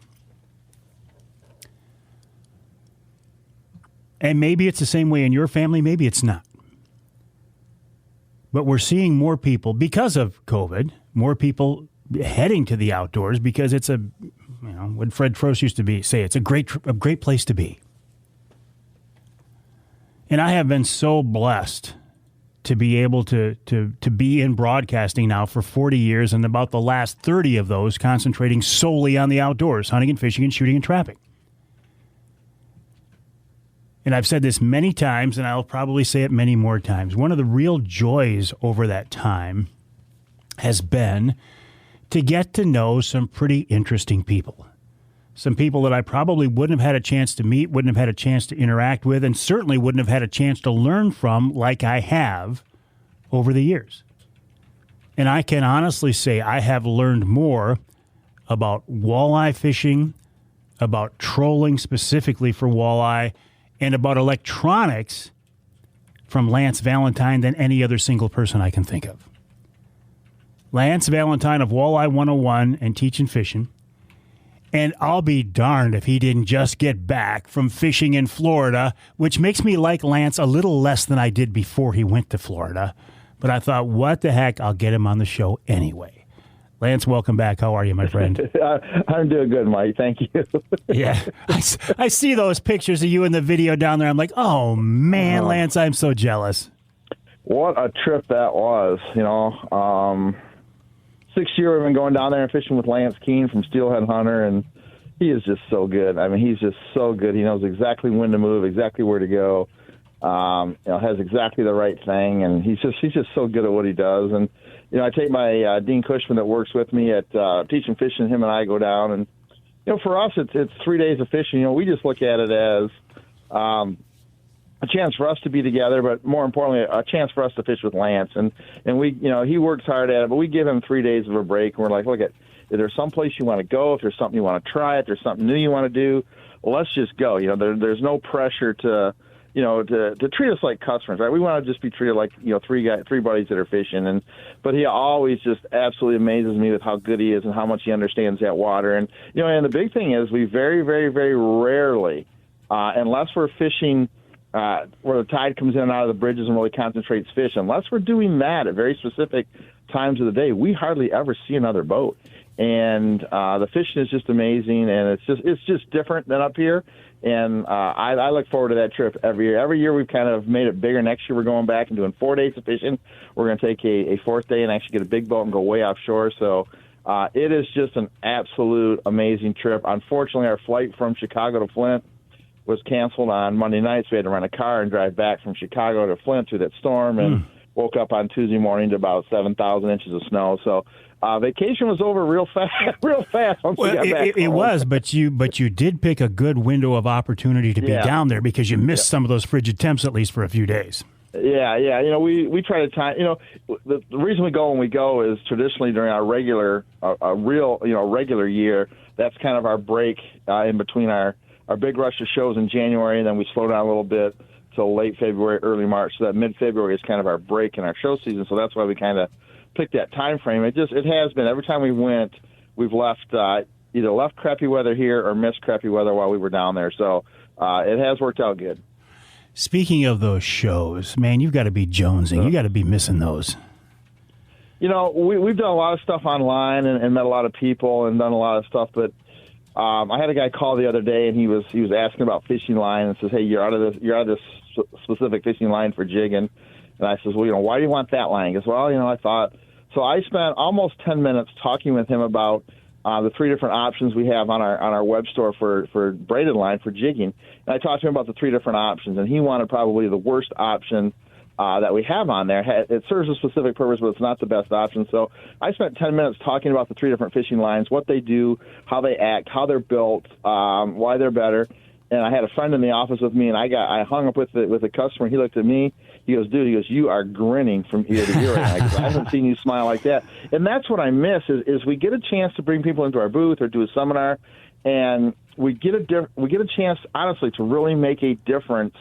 And maybe it's the same way in your family. Maybe it's not. But we're seeing more people, because of COVID, more people heading to the outdoors because it's what Fred Trost used to say, it's a great place to be. And I have been so blessed to be able to be in broadcasting now for 40 years, and about the last 30 of those concentrating solely on the outdoors, hunting and fishing and shooting and trapping. And I've said this many times, and I'll probably say it many more times. One of the real joys over that time has been to get to know some pretty interesting people. Some people that I probably wouldn't have had a chance to meet, wouldn't have had a chance to interact with, and certainly wouldn't have had a chance to learn from like I have over the years. And I can honestly say I have learned more about walleye fishing, about trolling specifically for walleye, and about electronics from Lance Valentine than any other single person I can think of. Lance Valentine of Walleye 101 and Teaching Fishing. And I'll be darned if he didn't just get back from fishing in Florida, which makes me like Lance a little less than I did before he went to Florida. But I thought, what the heck, I'll get him on the show anyway. Lance, welcome back. How are you, my friend? I'm doing good, Mike. Thank you. Yeah. I see those pictures of you in the video down there. I'm like, oh, man, Lance, I'm so jealous. What a trip that was, 6 years we've been going down there and fishing with Lance Keene from Steelhead Hunter, and he is just so good. I mean, he's just so good. He knows exactly when to move, exactly where to go, has exactly the right thing, and he's just so good at what he does. And I take my Dean Cushman that works with me at Teaching Fishing. Him and I go down, and for us, it's 3 days of fishing. We just look at it as a chance for us to be together, but more importantly, a chance for us to fish with Lance. And we, he works hard at it, but we give him 3 days of a break. And we're like, look, if there's someplace you want to go, if there's something you want to try, if there's something new you want to do, well, let's just go. There's no pressure to treat us like customers, right? We want to just be treated like, three buddies that are fishing. But he always just absolutely amazes me with how good he is and how much he understands that water. And, and the big thing is we very, very, very rarely, unless we're fishing where the tide comes in and out of the bridges and really concentrates fish, unless we're doing that at very specific times of the day, we hardly ever see another boat. And the fishing is just amazing, and it's just different than up here. And I look forward to that trip every year. Every year we've kind of made it bigger. Next year we're going back and doing 4 days of fishing. We're going to take a fourth day and actually get a big boat and go way offshore. So it is just an absolute amazing trip. Unfortunately, our flight from Chicago to Flint was canceled on Monday night, so we had to rent a car and drive back from Chicago to Flint through that storm, and woke up on Tuesday morning to about 7,000 inches of snow. So vacation was over real fast. Once we got back it was, but you did pick a good window of opportunity to be down there because you missed some of those frigid temps at least for a few days. Yeah. We try to time. The reason we go when we go is traditionally during our regular year. That's kind of our break in between our big rush of shows in January, and then we slow down a little bit till late February, early March. So that mid-February is kind of our break in our show season. So that's why we kind of picked that time frame. It has been every time we went, we've left either left crappy weather here or missed crappy weather while we were down there. So it has worked out good. Speaking of those shows, man, you've got to be jonesing. You got to be missing those. We've done a lot of stuff online and met a lot of people and done a lot of stuff, but I had a guy call the other day, and he was asking about fishing line and says, "Hey, you're out of this specific fishing line for jigging. And I says, well, why do you want that line? He goes, well, I thought. So I spent almost 10 minutes talking with him about the 3 different options we have on our web store for braided line for jigging. And I talked to him about the 3 different options, and he wanted probably the worst option that we have on there. It serves a specific purpose, but it's not the best option. So I spent 10 minutes talking about the 3 different fishing lines, what they do, how they act, how they're built, why they're better. And I had a friend in the office with me, and I hung up with the customer. He looked at me. He goes, dude, you are grinning from ear to ear right now. I haven't seen you smile like that. And that's what I miss is we get a chance to bring people into our booth or do a seminar, and we get a chance, honestly, to really make a difference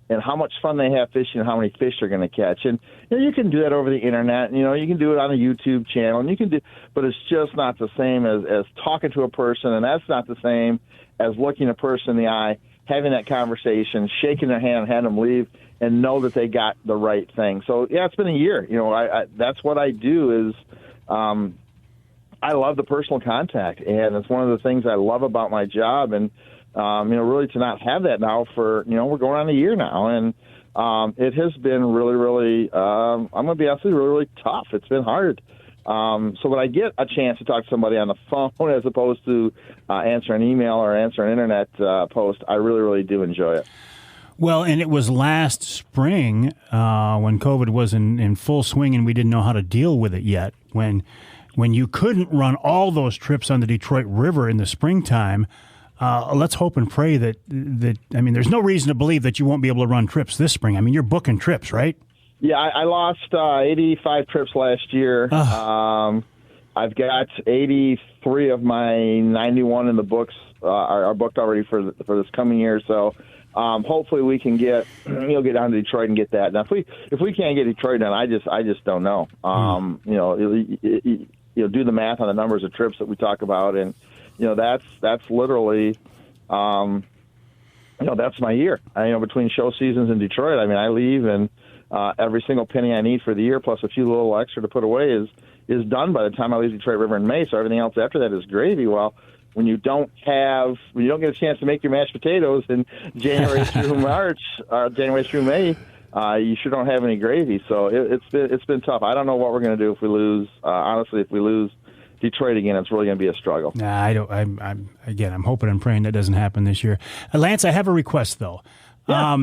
in how much fun they have fishing and how many fish they're going to catch. And you can do that over the internet. You can do it on a YouTube channel, and but it's just not the same as talking to a person, and that's not the same as looking a person in the eye, having that conversation, shaking their hand, having them leave, and know that they got the right thing. So, yeah, it's been a year. I that's what I do is I love the personal contact, and it's one of the things I love about my job. And, really to not have that now for, we're going on a year now. And it has been really, really, I'm going to be honest with you, really, really tough. It's been hard. So when I get a chance to talk to somebody on the phone as opposed to answer an email or answer an internet post, I really, really do enjoy it. Well, and it was last spring when COVID was in full swing and we didn't know how to deal with it yet. When you couldn't run all those trips on the Detroit River in the springtime, let's hope and pray that there's no reason to believe that you won't be able to run trips this spring. I mean, you're booking trips, right? Yeah, I lost 85 trips last year. I've got 83 of my 91 in the books are booked already for this coming year. So hopefully we can get down to Detroit and get that. Now, if we can't get Detroit done, I just don't know. Do the math on the numbers of trips that we talk about, and that's literally. That's my year. Between show seasons in Detroit, I leave and every single penny I need for the year, plus a few little extra to put away, is done by the time I leave Detroit River in May. So everything else after that is gravy. Well, when you don't get a chance to make your mashed potatoes in January through March, or January through May, you sure don't have any gravy. So it's been tough. I don't know what we're going to do if we lose. Honestly, if we lose Detroit again, it's really going to be a struggle. Nah, I don't. I'm hoping and praying that doesn't happen this year. Lance, I have a request though. Yeah.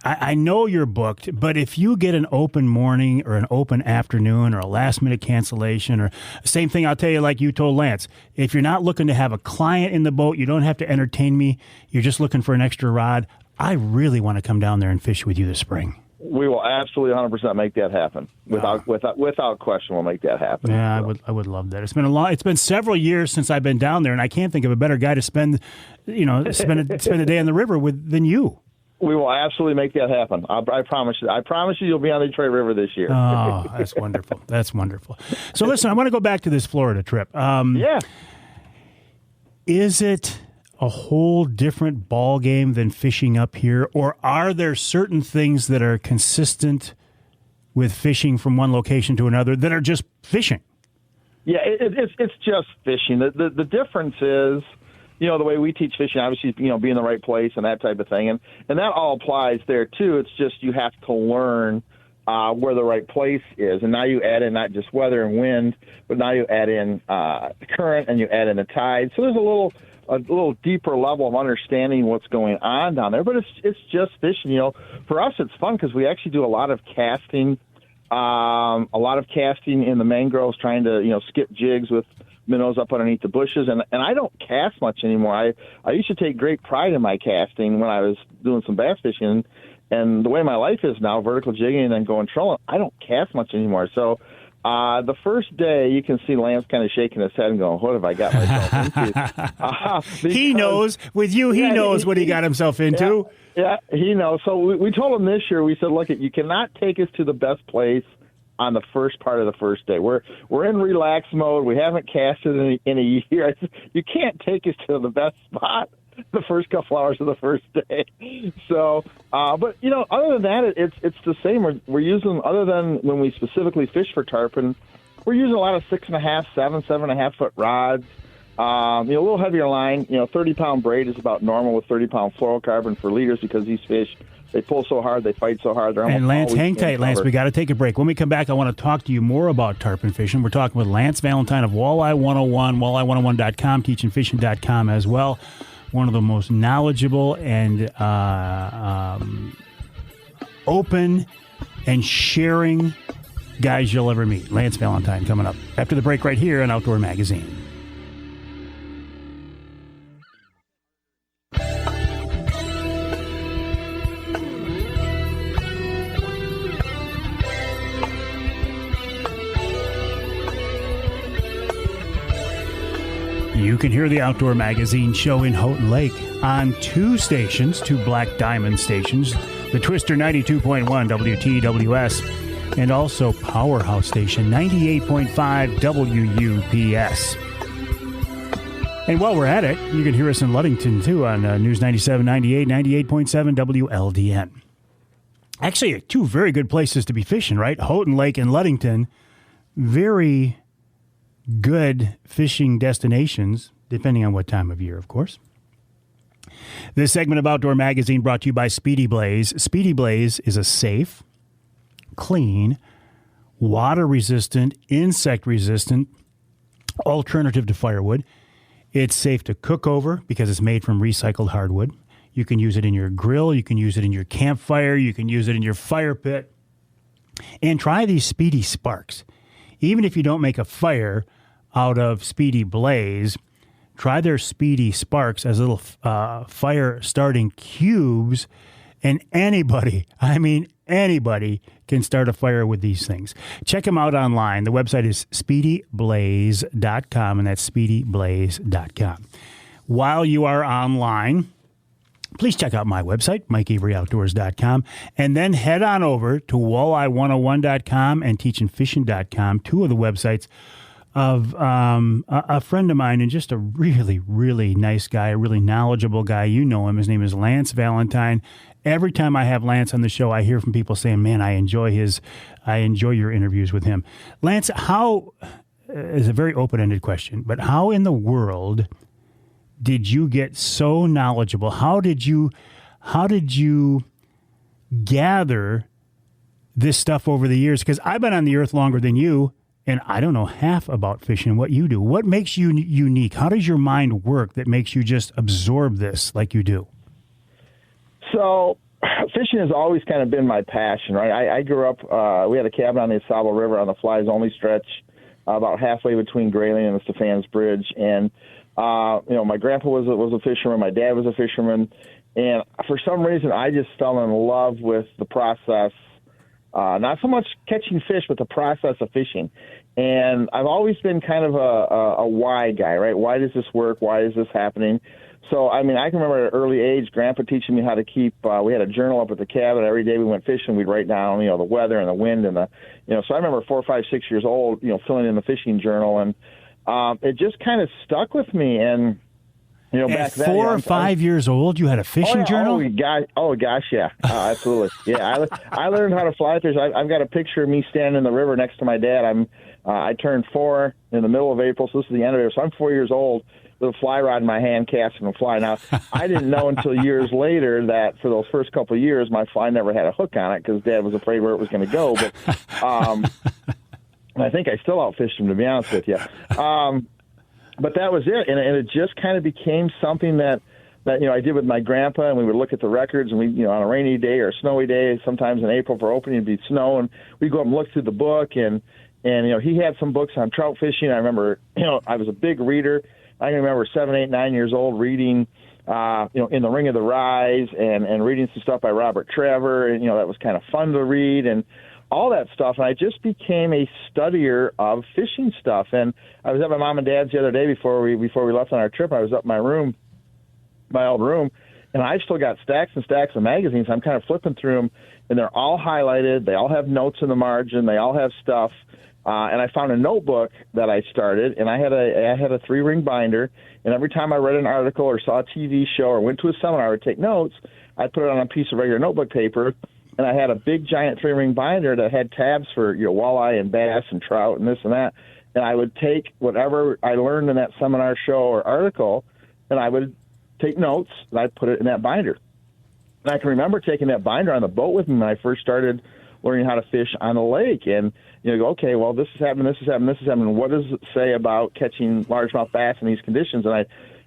I know you're booked, but if you get an open morning or an open afternoon or a last-minute cancellation or same thing, I'll tell you like you told Lance, if you're not looking to have a client in the boat, you don't have to entertain me, you're just looking for an extra rod, I really want to come down there and fish with you this spring. We will absolutely 100% make that happen. Without question, we'll make that happen. Yeah, so. I would love that. It's been several years since I've been down there, and I can't think of a better guy to spend a day on the river with than you. We will absolutely make that happen. I promise you. I promise you'll be on the Detroit River this year. Oh, that's wonderful. That's wonderful. So listen, I want to go back to this Florida trip. Yeah. Is it a whole different ball game than fishing up here, or are there certain things that are consistent with fishing from one location to another that are just fishing? Yeah, it's just fishing. The difference is, the way we teach fishing, obviously, be in the right place and that type of thing. And that all applies there, too. It's just you have to learn where the right place is. And now you add in not just weather and wind, but now you add in current and you add in the tide. So there's a little deeper level of understanding what's going on down there. But it's just fishing. For us, it's fun because we actually do a lot of casting, in the mangroves, trying to, skip jigs with minnows up underneath the bushes, and I don't cast much anymore. I used to take great pride in my casting when I was doing some bass fishing, and the way my life is now, vertical jigging and then going trolling, I don't cast much anymore. So the first day, you can see Lance kind of shaking his head and going, what have I got myself into? He knows. With you, he knows what he got himself into. Yeah, he knows. So we told him this year, we said, look, you cannot take us to the best place on the first part of the first day. We're in relax mode. We haven't casted in a year. You can't take us to the best spot the first couple hours of the first day. So, but other than that, it's the same. We're using, other than when we specifically fish for tarpon, we're using a lot of 6.5, 7.5 foot rods. A little heavier line. 30-pound braid is about normal with 30-pound fluorocarbon for leaders because these fish They pull so hard, they fight so hard. And Lance, hang tight, Lance. We got to take a break. When we come back, I want to talk to you more about tarpon fishing. We're talking with Lance Valentine of Walleye 101, walleye101.com, teachingfishing.com as well. One of the most knowledgeable and open and sharing guys you'll ever meet. Lance Valentine coming up after the break right here on Outdoor Magazine. You can hear the Outdoor Magazine show in Houghton Lake on two stations, two Black Diamond stations, the Twister 92.1 WTWS, and also Powerhouse Station 98.5 WUPS. And while we're at it, you can hear us in Ludington, too, on News 97, 98, 98.7 WLDN. Actually, two very good places to be fishing, right? Houghton Lake and Ludington, very good fishing destinations, depending on what time of year, of course. This segment of Outdoor Magazine brought to you by Speedy Blaze. Speedy Blaze is a safe, clean, water-resistant, insect-resistant alternative to firewood. It's safe to cook over because it's made from recycled hardwood. You can use it in your grill. You can use it in your campfire. You can use it in your fire pit. And try these Speedy Sparks. Even if you don't make a fire out of Speedy Blaze, try their Speedy Sparks as little fire-starting cubes, and anybody can start a fire with these things. Check them out online. The website is speedyblaze.com, and that's speedyblaze.com. While you are online, please check out my website, MikeAveryOutdoors.com, and then head on over to walleye101.com and teachingfishing.com, two of the websites of a friend of mine and just a really, really nice guy, a really knowledgeable guy. You know him. His name is Lance Valentine. Every time I have Lance on the show, I hear from people saying, man, I enjoy your interviews with him. Lance, how is a very open-ended question, but how in the world did you get so knowledgeable? How did you gather this stuff over the years? Because I've been on the earth longer than you, and I don't know half about fishing what you do. What makes you unique? How does your mind work that makes you just absorb this like you do? So fishing has always kind of been my passion, right? I grew up, we had a cabin on the Asaba River on the Flies Only stretch, about halfway between Grayling and the Stephans Bridge. And, my grandpa was a fisherman. My dad was a fisherman. And for some reason, I just fell in love with the process, not so much catching fish, but the process of fishing. And I've always been kind of a why guy, right? Why does this work? Why is this happening? So, I can remember at an early age, Grandpa teaching me how to keep, we had a journal up at the cabin. Every day we went fishing, we'd write down, the weather and the wind and so I remember 4, 5, 6 years old, filling in the fishing journal. And it just kind of stuck with me. And, back then. 4 or 5 years old, you had a fishing journal? Oh, gosh, yeah. Absolutely. Yeah, I learned how to fly fish. I've got a picture of me standing in the river next to my dad. I turned 4 in the middle of April, so this is the end of April. So I'm 4 years old with a fly rod in my hand, casting a fly. Now, I didn't know until years later that for those first couple of years, my fly never had a hook on it because Dad was afraid where it was going to go. But I think I still outfished him, to be honest with you. But that was it, and it just kind of became something that I did with my grandpa, and we would look at the records, and we on a rainy day or a snowy day, sometimes in April for opening, it'd be snow, and we'd go up and look through the book, and he had some books on trout fishing. I remember, I was a big reader. I can remember 7, 8, 9 years old reading, In the Ring of the Rise, and reading some stuff by Robert Trevor, and that was kind of fun to read, and all that stuff. And I just became a studier of fishing stuff. And I was at my mom and dad's the other day before we left on our trip. I was up in my old room, and I've still got stacks and stacks of magazines. I'm kind of flipping through them, and they're all highlighted. They all have notes in the margin. They all have stuff. And I found a notebook that I started, and I had a 3-ring binder. And every time I read an article or saw a TV show or went to a seminar, I would take notes. I'd put it on a piece of regular notebook paper, and I had a big giant 3-ring binder that had tabs for walleye and bass and trout and this and that. And I would take whatever I learned in that seminar, show, or article, and I would take notes, and I'd put it in that binder. And I can remember taking that binder on the boat with me when I first started learning how to fish on a lake. And, go, okay, well, this is happening, this is happening, this is happening. What does it say about catching largemouth bass in these conditions? And I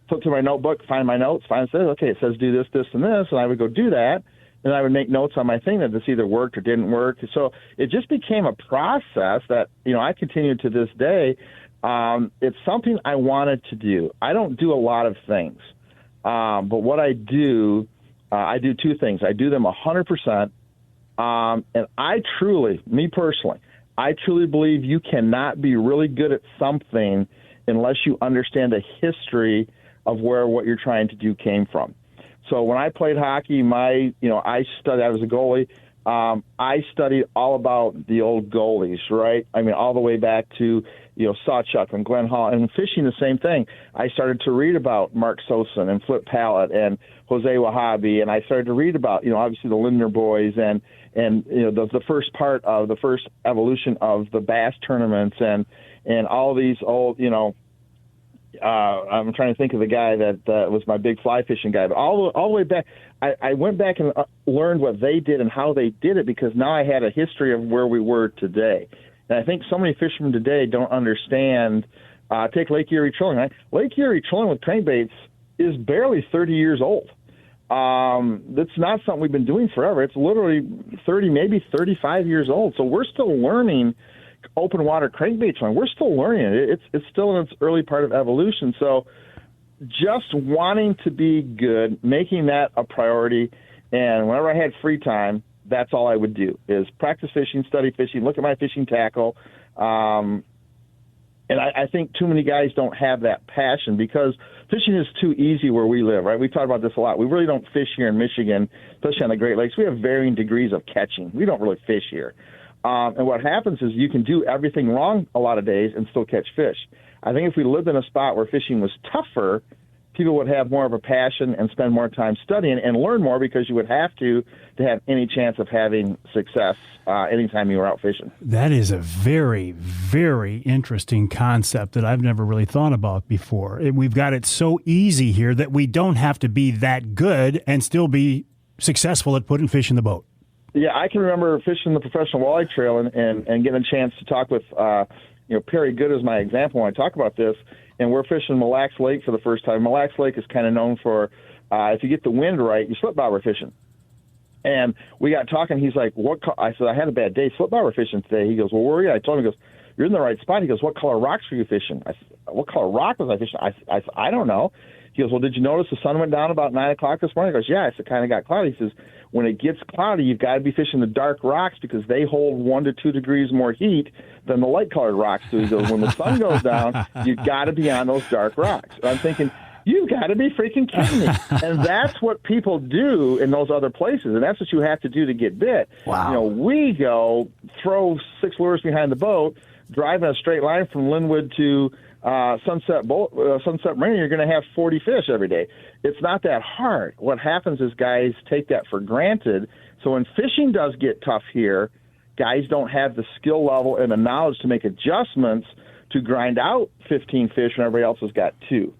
flip through my notebook, find my notes, find it says, okay, it says do this, this, and this. And I would go do that. And I would make notes on my thing that this either worked or didn't work. So it just became a process that, I continue to this day. It's something I wanted to do. I don't do a lot of things. But what I do two things. I do them 100%. And I truly, me personally, I truly believe you cannot be really good at something unless you understand the history of where what you're trying to do came from. So when I played hockey, I was a goalie. I studied all about the old goalies, right? I mean, all the way back to, Sawchuck and Glenn Hall. And fishing, the same thing. I started to read about Mark Sosin and Flip Pallett and Jose Wahhabi, and I started to read about, obviously the Lindner boys and the first part of the first evolution of the bass tournaments and all these old, I'm trying to think of the guy that was my big fly fishing guy, but all the way back, I went back and learned what they did and how they did it, because now I had a history of where we were today. And I think so many fishermen today don't understand. Take Lake Erie trolling. Right? Lake Erie trolling with crankbaits is barely 30 years old. That's not something we've been doing forever. It's literally 30, maybe 35 years old. So we're still learning open water crankbait trolling. We're still learning it. It's still in its early part of evolution. So just wanting to be good, making that a priority, and whenever I had free time, that's all I would do is practice fishing, study fishing, look at my fishing tackle. And I think too many guys don't have that passion because fishing is too easy where we live, right? We talk about this a lot. We really don't fish here in Michigan, especially on the Great Lakes. We have varying degrees of catching. We don't really fish here. And what happens is you can do everything wrong a lot of days and still catch fish. I think if we lived in a spot where fishing was tougher, people would have more of a passion and spend more time studying and learn more, because you would have to have any chance of having success anytime you were out fishing. That is a very, very interesting concept that I've never really thought about before. We've got it so easy here that we don't have to be that good and still be successful at putting fish in the boat. Yeah, I can remember fishing the professional walleye trail and getting a chance to talk with, Perry Good is my example when I talk about this. And we're fishing Mille Lacs Lake for the first time. Mille Lacs Lake is kind of known for, if you get the wind right, you slip bobber fishing. And we got talking. He's like, I said, I had a bad day slip bobber fishing today. He goes, well, where are you? I told him, he goes, you're in the right spot. He goes, what color rocks were you fishing? I said, what color rock was I fishing? I said, I don't know. He goes, well, did you notice the sun went down about 9 o'clock this morning? He goes, yeah. I said, kind of got cloudy. He says, when it gets cloudy, you've got to be fishing the dark rocks because they hold 1 to 2 degrees more heat than the light-colored rocks do. He goes, when the sun goes down, you've got to be on those dark rocks. And I'm thinking, you've got to be freaking kidding me. And that's what people do in those other places, and that's what you have to do to get bit. Wow. We go throw 6 lures behind the boat, drive in a straight line from Linwood to Sunset Marina, you're going to have 40 fish every day. It's not that hard. What happens is guys take that for granted. So when fishing does get tough here, guys don't have the skill level and the knowledge to make adjustments to grind out 15 fish when everybody else has got 2.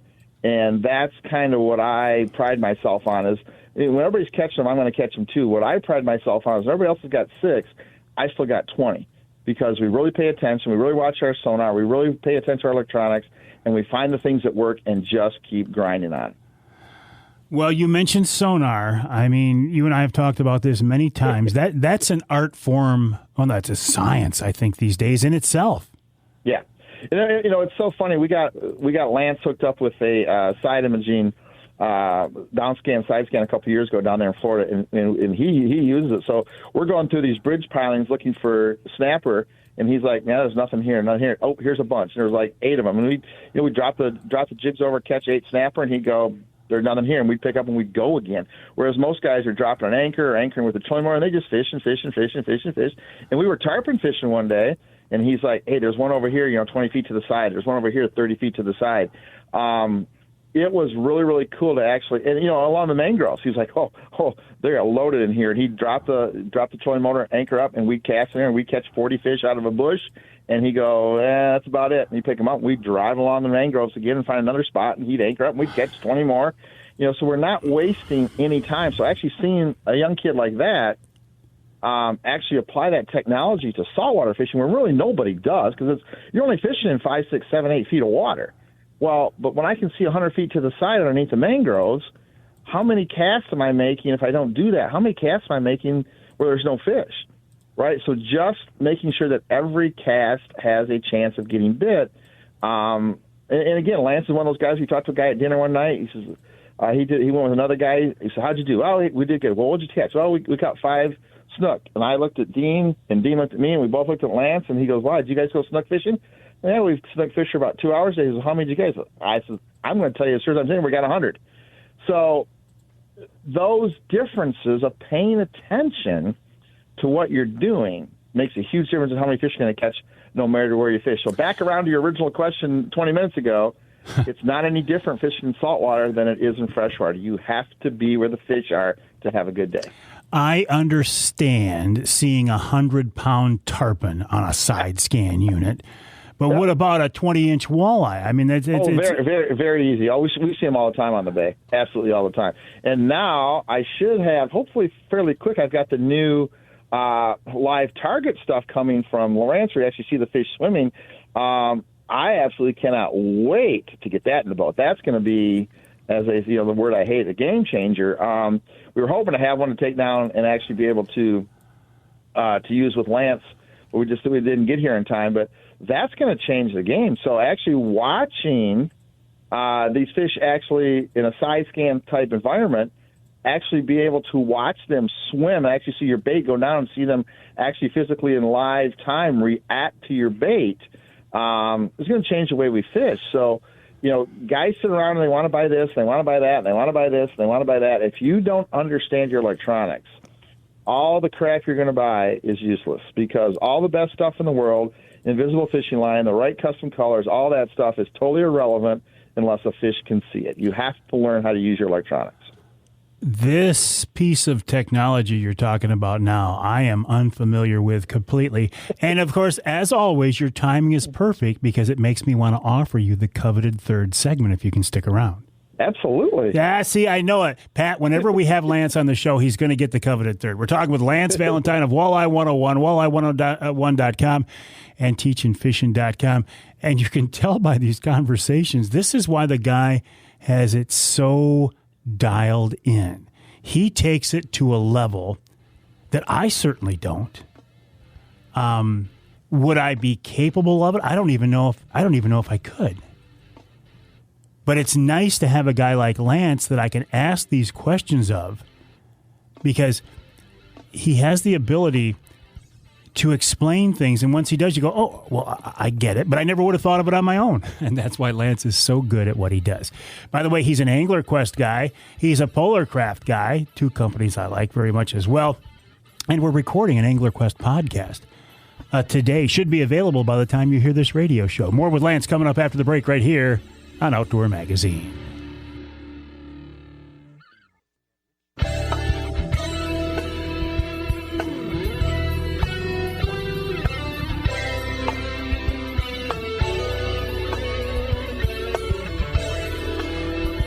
And that's kind of what I pride myself on is when everybody's catching them, I'm going to catch them too. What I pride myself on is when everybody else has got 6, I still got 20. Because we really pay attention, we really watch our sonar, we really pay attention to our electronics, and we find the things that work and just keep grinding on. Well, you mentioned sonar. I mean, you and I have talked about this many times. That's an art form. Well, that's a science, I think, these days in itself. Yeah. It's so funny. We got Lance hooked up with a side imaging side scan a couple of years ago down there in Florida, and he uses it. So we're going through these bridge pilings looking for snapper, and he's like, "Man, there's nothing here, nothing here. Oh, here's a bunch." And there's like 8 of them, and we drop the jigs over, catch 8 snapper, and he'd go, "There's nothing here," and we'd pick up and we'd go again. Whereas most guys are dropping an anchor or anchoring with a trolling motor, and they just fish and fish and fish and fish and fish. And we were tarpon fishing one day, and he's like, "Hey, there's one over here, 20 feet to the side. There's one over here, 30 feet to the side." It was really, really cool to actually, and along the mangroves, he's like, oh, they're loaded in here. And he'd drop the trolling motor, anchor up, and we'd cast in there, and we'd catch 40 fish out of a bush. And he'd go, that's about it. And he'd pick them up, and we'd drive along the mangroves again and find another spot, and he'd anchor up, and we'd catch 20 more. So we're not wasting any time. So actually seeing a young kid like that actually apply that technology to saltwater fishing, where really nobody does, because you're only fishing in 5, 6, 7, 8 feet of water. Well, but when I can see 100 feet to the side underneath the mangroves, how many casts am I making if I don't do that? How many casts am I making where there's no fish, right? So just making sure that every cast has a chance of getting bit. And again, Lance is one of those guys. We talked to a guy at dinner one night. He says he went with another guy. He said, "How'd you do?" "Oh, we did good." "Well, what'd you catch?" "Well, we caught 5 snook." And I looked at Dean, and Dean looked at me, and we both looked at Lance, and he goes, "Why, did you guys go snook fishing?" "Yeah, we've snook fished for about 2 hours." He says, "How many did you guys?" I said, "I'm going to tell you as sure as I'm saying, we got 100. So those differences of paying attention to what you're doing makes a huge difference in how many fish you're going to catch, no matter where you fish. So back around to your original question 20 minutes ago, it's not any different fishing in saltwater than it is in freshwater. You have to be where the fish are to have a good day. I understand seeing 100-pound tarpon on a side scan unit, but what about a 20-inch walleye? I mean, it's very, very, very easy. We see them all the time on the bay, absolutely all the time. And now I should have, hopefully fairly quick, I've got the new live target stuff coming from Lawrence, where you actually see the fish swimming. I absolutely cannot wait to get that in the boat. That's going to be, as the word I hate, a game changer. We were hoping to have one to take down and actually be able to use with Lance, but we didn't get here in time. But that's going to change the game. So actually watching these fish actually in a side scan type environment, actually be able to watch them swim and actually see your bait go down and see them actually physically in live time react to your bait, is going to change the way we fish. So, guys sit around and they want to buy this, they want to buy that, and they want to buy this, and they want to buy that. If you don't understand your electronics, all the crap you're going to buy is useless, because all the best stuff in the world, invisible fishing line, the right custom colors, all that stuff is totally irrelevant unless a fish can see it. You have to learn how to use your electronics. This piece of technology you're talking about now, I am unfamiliar with completely. And of course, as always, your timing is perfect, because it makes me want to offer you the coveted third segment if you can stick around. Absolutely. Yeah, see, I know it. Pat, whenever we have Lance on the show, he's going to get the coveted third. We're talking with Lance Valentine of Walleye 101, walleye101.com, and teachingfishing.com. And you can tell by these conversations, this is why the guy has it so dialed in. He takes it to a level that I certainly don't. Would I be capable of it? I don't even know if I could. But it's nice to have a guy like Lance that I can ask these questions of, because he has the ability to explain things. And once he does, you go, oh, well, I get it, but I never would have thought of it on my own. And that's why Lance is so good at what he does. By the way, he's an Angler Quest guy. He's a Polar Craft guy, 2 companies I like very much as well. And we're recording an Angler Quest podcast today. Should be available by the time you hear this radio show. More with Lance coming up after the break right here on Outdoor Magazine.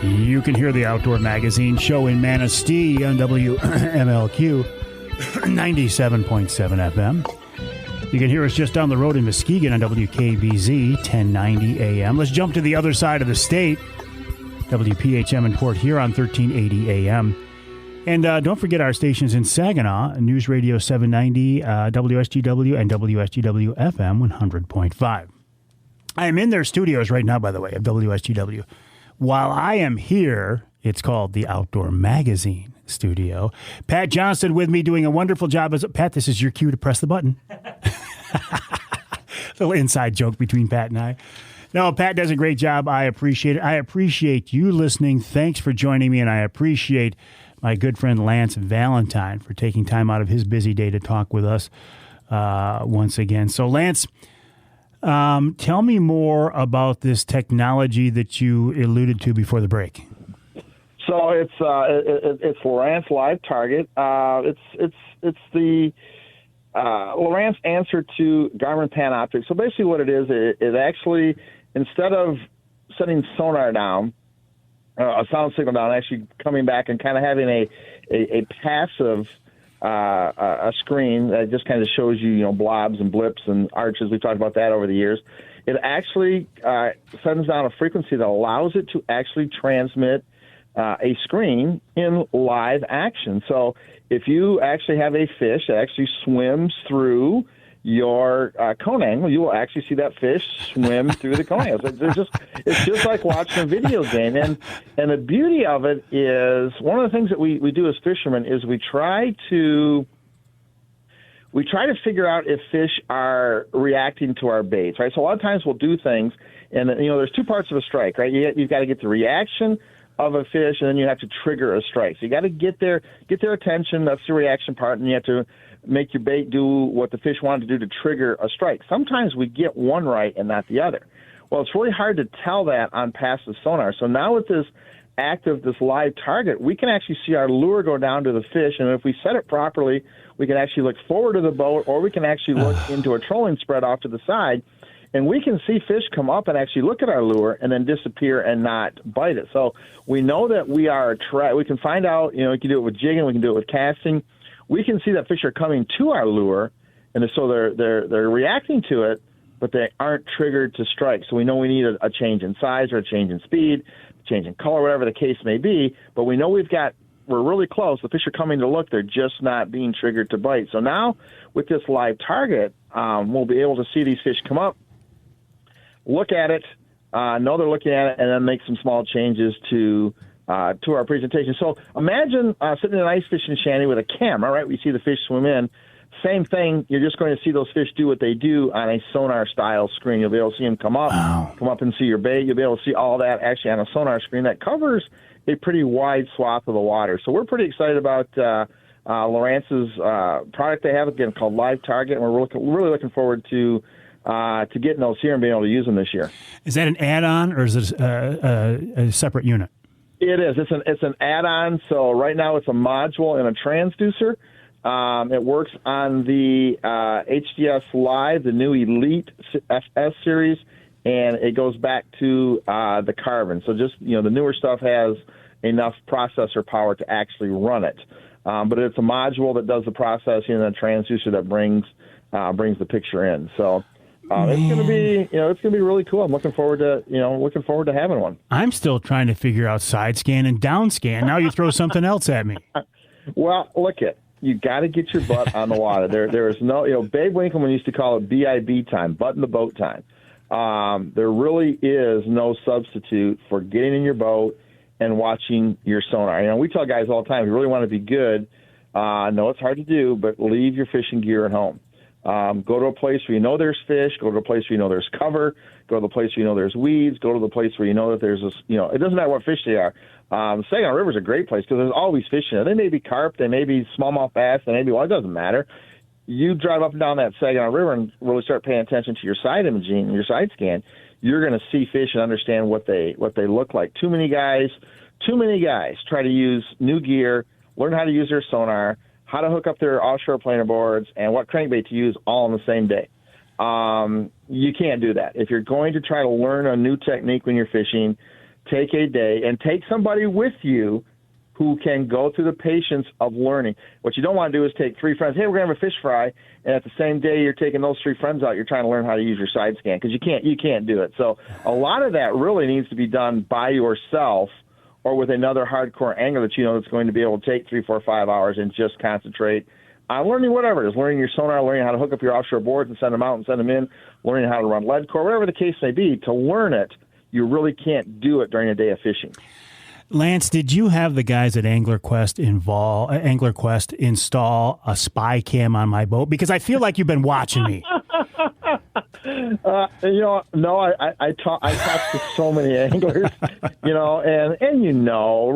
You can hear the Outdoor Magazine show in Manistee on WMLQ 97.7 FM. You can hear us just down the road in Muskegon on WKBZ 1090 AM. Let's jump to the other side of the state. WPHM in Port Huron 1380 AM. And don't forget our stations in Saginaw, News Radio 790, WSGW, and WSGW FM 100.5. I am in their studios right now, by the way, of WSGW. While I am here, it's called the Outdoor Magazine studio. Pat Johnston with me doing a wonderful job. Pat, this is your cue to press the button. Little inside joke between Pat and I. No, Pat does a great job. I appreciate it. I appreciate you listening. Thanks for joining me, and I appreciate my good friend Lance Valentine for taking time out of his busy day to talk with us once again. So, Lance, tell me more about this technology that you alluded to before the break. So it's Lowrance Live Target. It's the Lowrance answer to Garmin Panoptic. So basically what it is, it actually, instead of setting sonar down a sound signal down, actually coming back and kind of having a passive a screen that just kind of shows you, blobs and blips and arches. We've talked about that over the years. It actually sends down a frequency that allows it to actually transmit a screen in live action. So if you actually have a fish that actually swims through your cone angle, you will actually see that fish swim through the cone angle. It's just like watching a video game. And the beauty of it is, one of the things that we do as fishermen is we try to figure out if fish are reacting to our baits, right? So a lot of times we'll do things, and there's two parts of a strike, right? You've got to get the reaction of a fish, and then you have to trigger a strike. So you got to get their attention. That's the reaction part, and you have to make your bait do what the fish wanted to do to trigger a strike. Sometimes we get one right and not the other. Well, it's really hard to tell that on passive sonar. So now with this this live target, we can actually see our lure go down to the fish, and if we set it properly, we can actually look forward to the boat, or we can actually look into a trolling spread off to the side, and we can see fish come up and actually look at our lure and then disappear and not bite it. So we know that we can find out, we can do it with jigging, we can do it with casting. We can see that fish are coming to our lure, and so they're reacting to it, but they aren't triggered to strike. So we know we need a change in size or a change in speed, change in color, whatever the case may be. But we know we're really close. The fish are coming to look. They're just not being triggered to bite. So now with this live target, we'll be able to see these fish come up, look at it, know they're looking at it, and then make some small changes to our presentation. So imagine sitting in an ice fishing shanty with a camera, right? We see the fish swim in. Same thing. You're just going to see those fish do what they do on a sonar-style screen. You'll be able to see them come up and see your bait. You'll be able to see all that actually on a sonar screen that covers a pretty wide swath of the water. So we're pretty excited about Lowrance's product they have, again, called Live Target, and we're really looking forward to getting those here and being able to use them this year. Is that an add-on, or is it a separate unit? It is. It's an add-on. So right now it's a module and a transducer. It works on the HDS Live, the new Elite FS series, and it goes back to the Carbon. So just, the newer stuff has enough processor power to actually run it. But it's a module that does the processing and a transducer that brings the picture in. So it's going to be really cool. I'm looking forward to having one. I'm still trying to figure out side scan and down scan. Now you throw something else at me. Well, you got to get your butt on the water. There is no, Babe Winkleman used to call it BIB time, butt in the boat time. There really is no substitute for getting in your boat and watching your sonar. We tell guys all the time, if you really want to be good, no, it's hard to do, but leave your fishing gear at home. Go to a place where you know there's fish. Go to a place where you know there's cover. Go to the place where you know there's weeds. Go to the place where you know that there's it doesn't matter what fish they are. Saginaw River is a great place because there's always fish in there. They may be carp, they may be smallmouth bass, they may be, it doesn't matter. You drive up and down that Saginaw River and really start paying attention to your side imaging, your side scan, you're going to see fish and understand what they look like. Too many guys try to use new gear, learn how to use their sonar, how to hook up their offshore planer boards, and what crankbait to use all on the same day. You can't do that. If you're going to try to learn a new technique when you're fishing, take a day and take somebody with you who can go through the patience of learning. What you don't want to do is take three friends, hey, we're going to have a fish fry, and at the same day you're taking those three friends out, you're trying to learn how to use your side scan, because you can't do it. So a lot of that really needs to be done by yourself or with another hardcore angler that that's going to be able to take 3, 4, 5 hours and just concentrate on learning whatever it is, learning your sonar, learning how to hook up your offshore boards and send them out and send them in, learning how to run lead core, whatever the case may be. To learn it, you really can't do it during a day of fishing. Lance, did you have the guys at Angler Quest install a spy cam on my boat? Because I feel like you've been watching me. No, I talk to so many anglers, and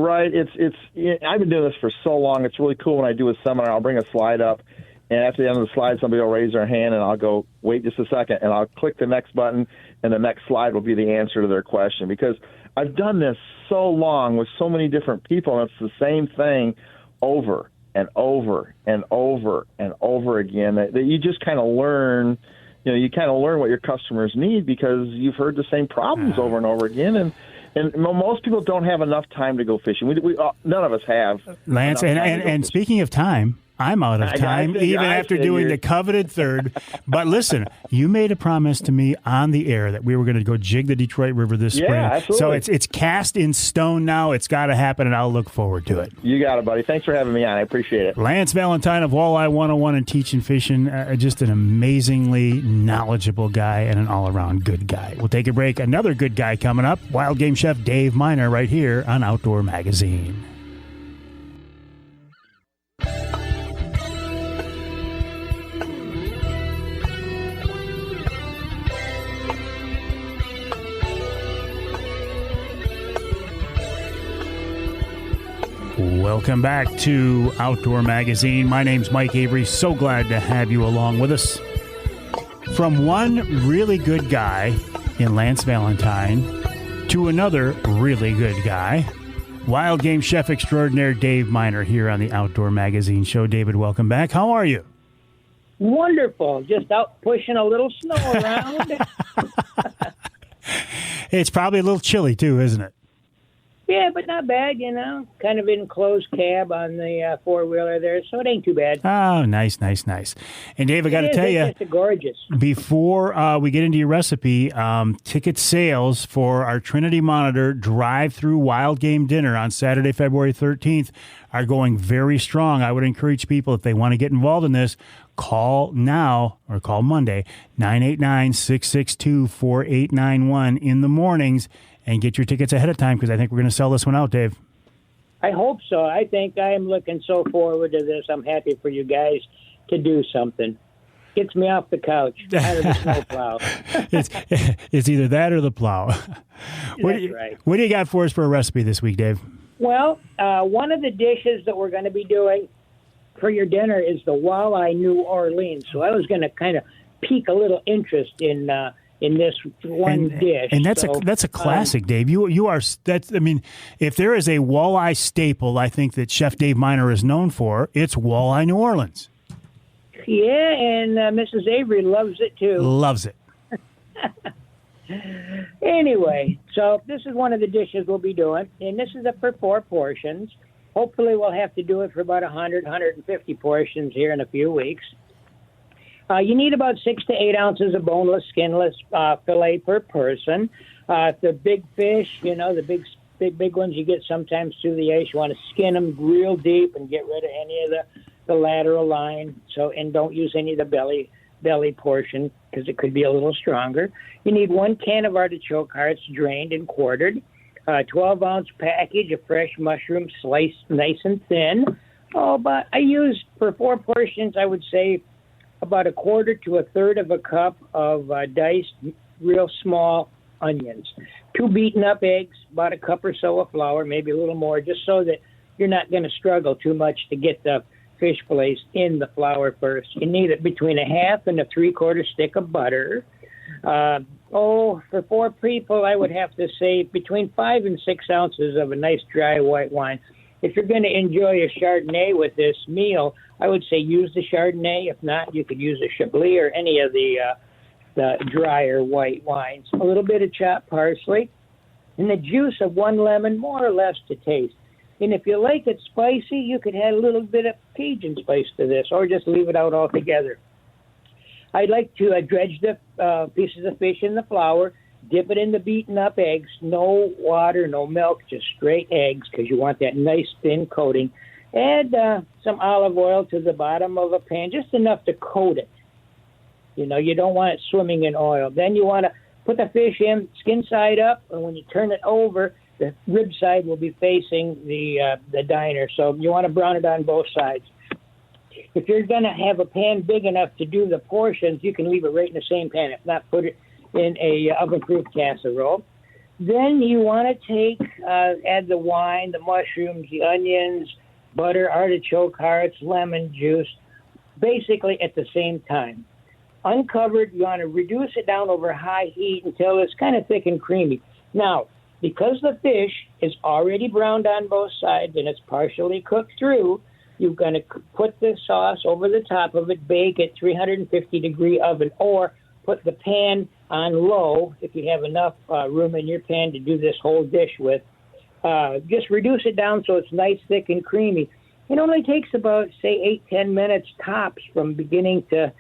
right? It's I've been doing this for so long. It's really cool when I do a seminar. I'll bring a slide up, and at the end of the slide, somebody will raise their hand, and I'll go, wait just a second, and I'll click the next button, and the next slide will be the answer to their question. Because I've done this so long with so many different people, and it's the same thing over and over and over and over again that you just kind of learn. You kind of learn what your customers need because you've heard the same problems over and over again. And most people don't have enough time to go fishing. We none of us have. Lance, and speaking of time, I'm out of time, even after doing the coveted third. But listen, you made a promise to me on the air that we were going to go jig the Detroit River this spring. Absolutely. So it's cast in stone now. It's got to happen, and I'll look forward to it. You got it, buddy. Thanks for having me on. I appreciate it. Lance Valentine of Walleye 101 and Teaching Fishing, just an amazingly knowledgeable guy and an all-around good guy. We'll take a break. Another good guy coming up, Wild Game Chef Dave Miner right here on Outdoor Magazine. Welcome back to Outdoor Magazine. My name's Mike Avery. So glad to have you along with us. From one really good guy in Lance Valentine to another really good guy, Wild Game Chef Extraordinaire Dave Miner here on the Outdoor Magazine show. David, welcome back. How are you? Wonderful. Just out pushing a little snow around. It's probably a little chilly too, isn't it? Yeah, but not bad, Kind of enclosed cab on the four-wheeler there, so it ain't too bad. Oh, nice. And Dave, I got to tell you, it's gorgeous. Before we get into your recipe, ticket sales for our Trinity Monitor drive-through wild game dinner on Saturday, February 13th are going very strong. I would encourage people, if they want to get involved in this, call now or call Monday, 989-662-4891 in the mornings, and get your tickets ahead of time, because I think we're going to sell this one out, Dave. I hope so. I think I am looking so forward to this. I'm happy for you guys to do something. Gets me off the couch, out of the snowplow. It's either that or the plow. Right. What do you got for us for a recipe this week, Dave? Well, one of the dishes that we're going to be doing for your dinner is the walleye New Orleans. So I was going to kind of pique a little interest in this one dish. And that's a classic, Dave. You are that's. I mean, if there is a walleye staple, I think that Chef Dave Miner is known for, it's walleye New Orleans. Yeah, and Mrs. Avery loves it too. Loves it. Anyway, so this is one of the dishes we'll be doing, and this is for 4 portions. Hopefully, we'll have to do it for about 150 portions here in a few weeks. You need about 6 to 8 ounces of boneless, skinless filet per person. The big fish, the big ones you get sometimes through the ice, you want to skin them real deep and get rid of any of the lateral line. And don't use any of the belly portion, because it could be a little stronger. You need 1 can of artichoke hearts, drained and quartered. 12-ounce package of fresh mushrooms, sliced nice and thin. But I used, for 4 portions, I would say, about 1/4 to 1/3 of a cup of diced, real small onions. 2 beaten up eggs, about 1 cup or so of flour, maybe a little more, just so that you're not going to struggle too much to get the fish fillets in the flour first. You need it between 1/2 and 3/4 stick of butter. For 4 people, I would have to say between 5 and 6 ounces of a nice dry white wine. If you're going to enjoy a Chardonnay with this meal, I would say use the Chardonnay. If not, you could use a Chablis or any of the drier white wines. A little bit of chopped parsley, and the juice of 1 lemon, more or less to taste. And if you like it spicy, you could add a little bit of Cajun spice to this, or just leave it out altogether. I'd like to dredge the pieces of fish in the flour, dip it in the beaten up eggs, no water, no milk, just straight eggs, because you want that nice thin coating. Add some olive oil to the bottom of a pan, just enough to coat it. You don't want it swimming in oil. Then you want to put the fish in, skin side up, and when you turn it over, the rib side will be facing the diner. So you want to brown it on both sides. If you're going to have a pan big enough to do the portions, you can leave it right in the same pan. If not, put it in a oven-proof casserole. Then you want to add the wine, the mushrooms, the onions, butter, artichoke hearts, lemon juice, basically at the same time. Uncovered, you want to reduce it down over high heat until it's kind of thick and creamy. Now, because the fish is already browned on both sides and it's partially cooked through, you're going to put the sauce over the top of it, bake at 350-degree oven, or put the pan on low, if you have enough room in your pan to do this whole dish with. Just reduce it down so it's nice, thick, and creamy. It only takes about, say, 8-10 minutes tops from beginning to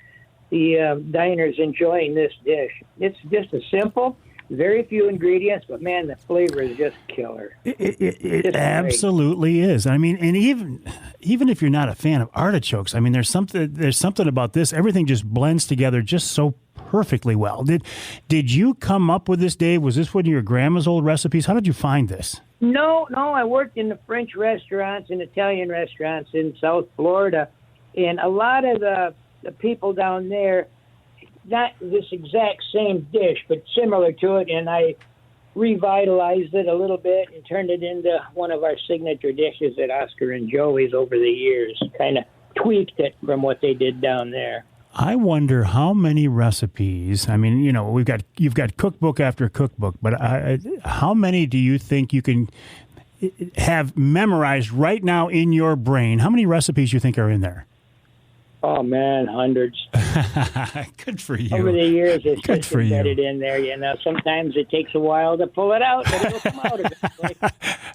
the diners enjoying this dish. It's just a simple, very few ingredients, but, man, the flavor is just killer. It absolutely is. I mean, and even if you're not a fan of artichokes, I mean, there's something about this. Everything just blends together just so perfectly well. Did you come up with this, Dave? Was this one of your grandma's old recipes? How did you find this? No, I worked in the French restaurants and Italian restaurants in South Florida, and a lot of the people down there, not this exact same dish, but similar to it, and I revitalized it a little bit and turned it into one of our signature dishes at Oscar and Joey's over the years, kind of tweaked it from what they did down there. I wonder how many recipes. I mean, you know, you've got cookbook after cookbook, but how many do you think you can have memorized right now in your brain? How many recipes you think are in there? Oh man, hundreds. Good for you. Over the years, it's Good just for embedded you. in there. You know, sometimes it takes a while to pull it out, but it'll come out eventually.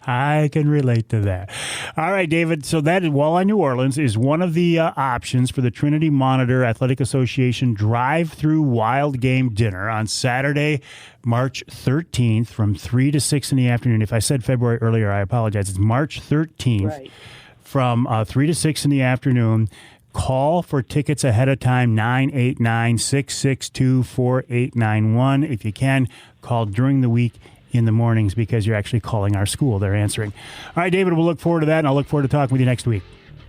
I can relate to that. All right, David. So that Walleye New Orleans is one of the options for the Trinity Monitor Athletic Association drive-through wild game dinner on Saturday, March 13th from 3 to 6 in the afternoon. If I said February earlier, I apologize. It's March 13th Right. from 3 to 6 in the afternoon. Call for tickets ahead of time, 989-662-4891. If you can, call during the week in the mornings because you're actually calling our school. They're answering. All right, David, we'll look forward to that, and I'll look forward to talking with you next week.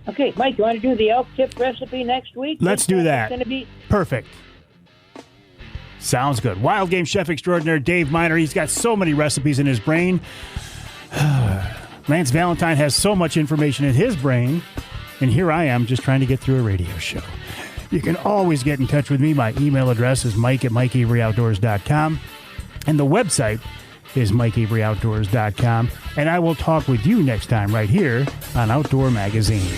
Okay, Mike, you want to do the elk tip recipe next week? Let's do that. It's going to be Perfect. Sounds good. Wild game chef extraordinaire Dave Miner. He's got so many recipes in his brain. Lance Valentine has so much information in his brain. And here I am just trying to get through a radio show. You can always get in touch with me. My email address is mike@mikeaveryoutdoors.com. And the website is mikeaveryoutdoors.com. And I will talk with you next time right here on Outdoor Magazine.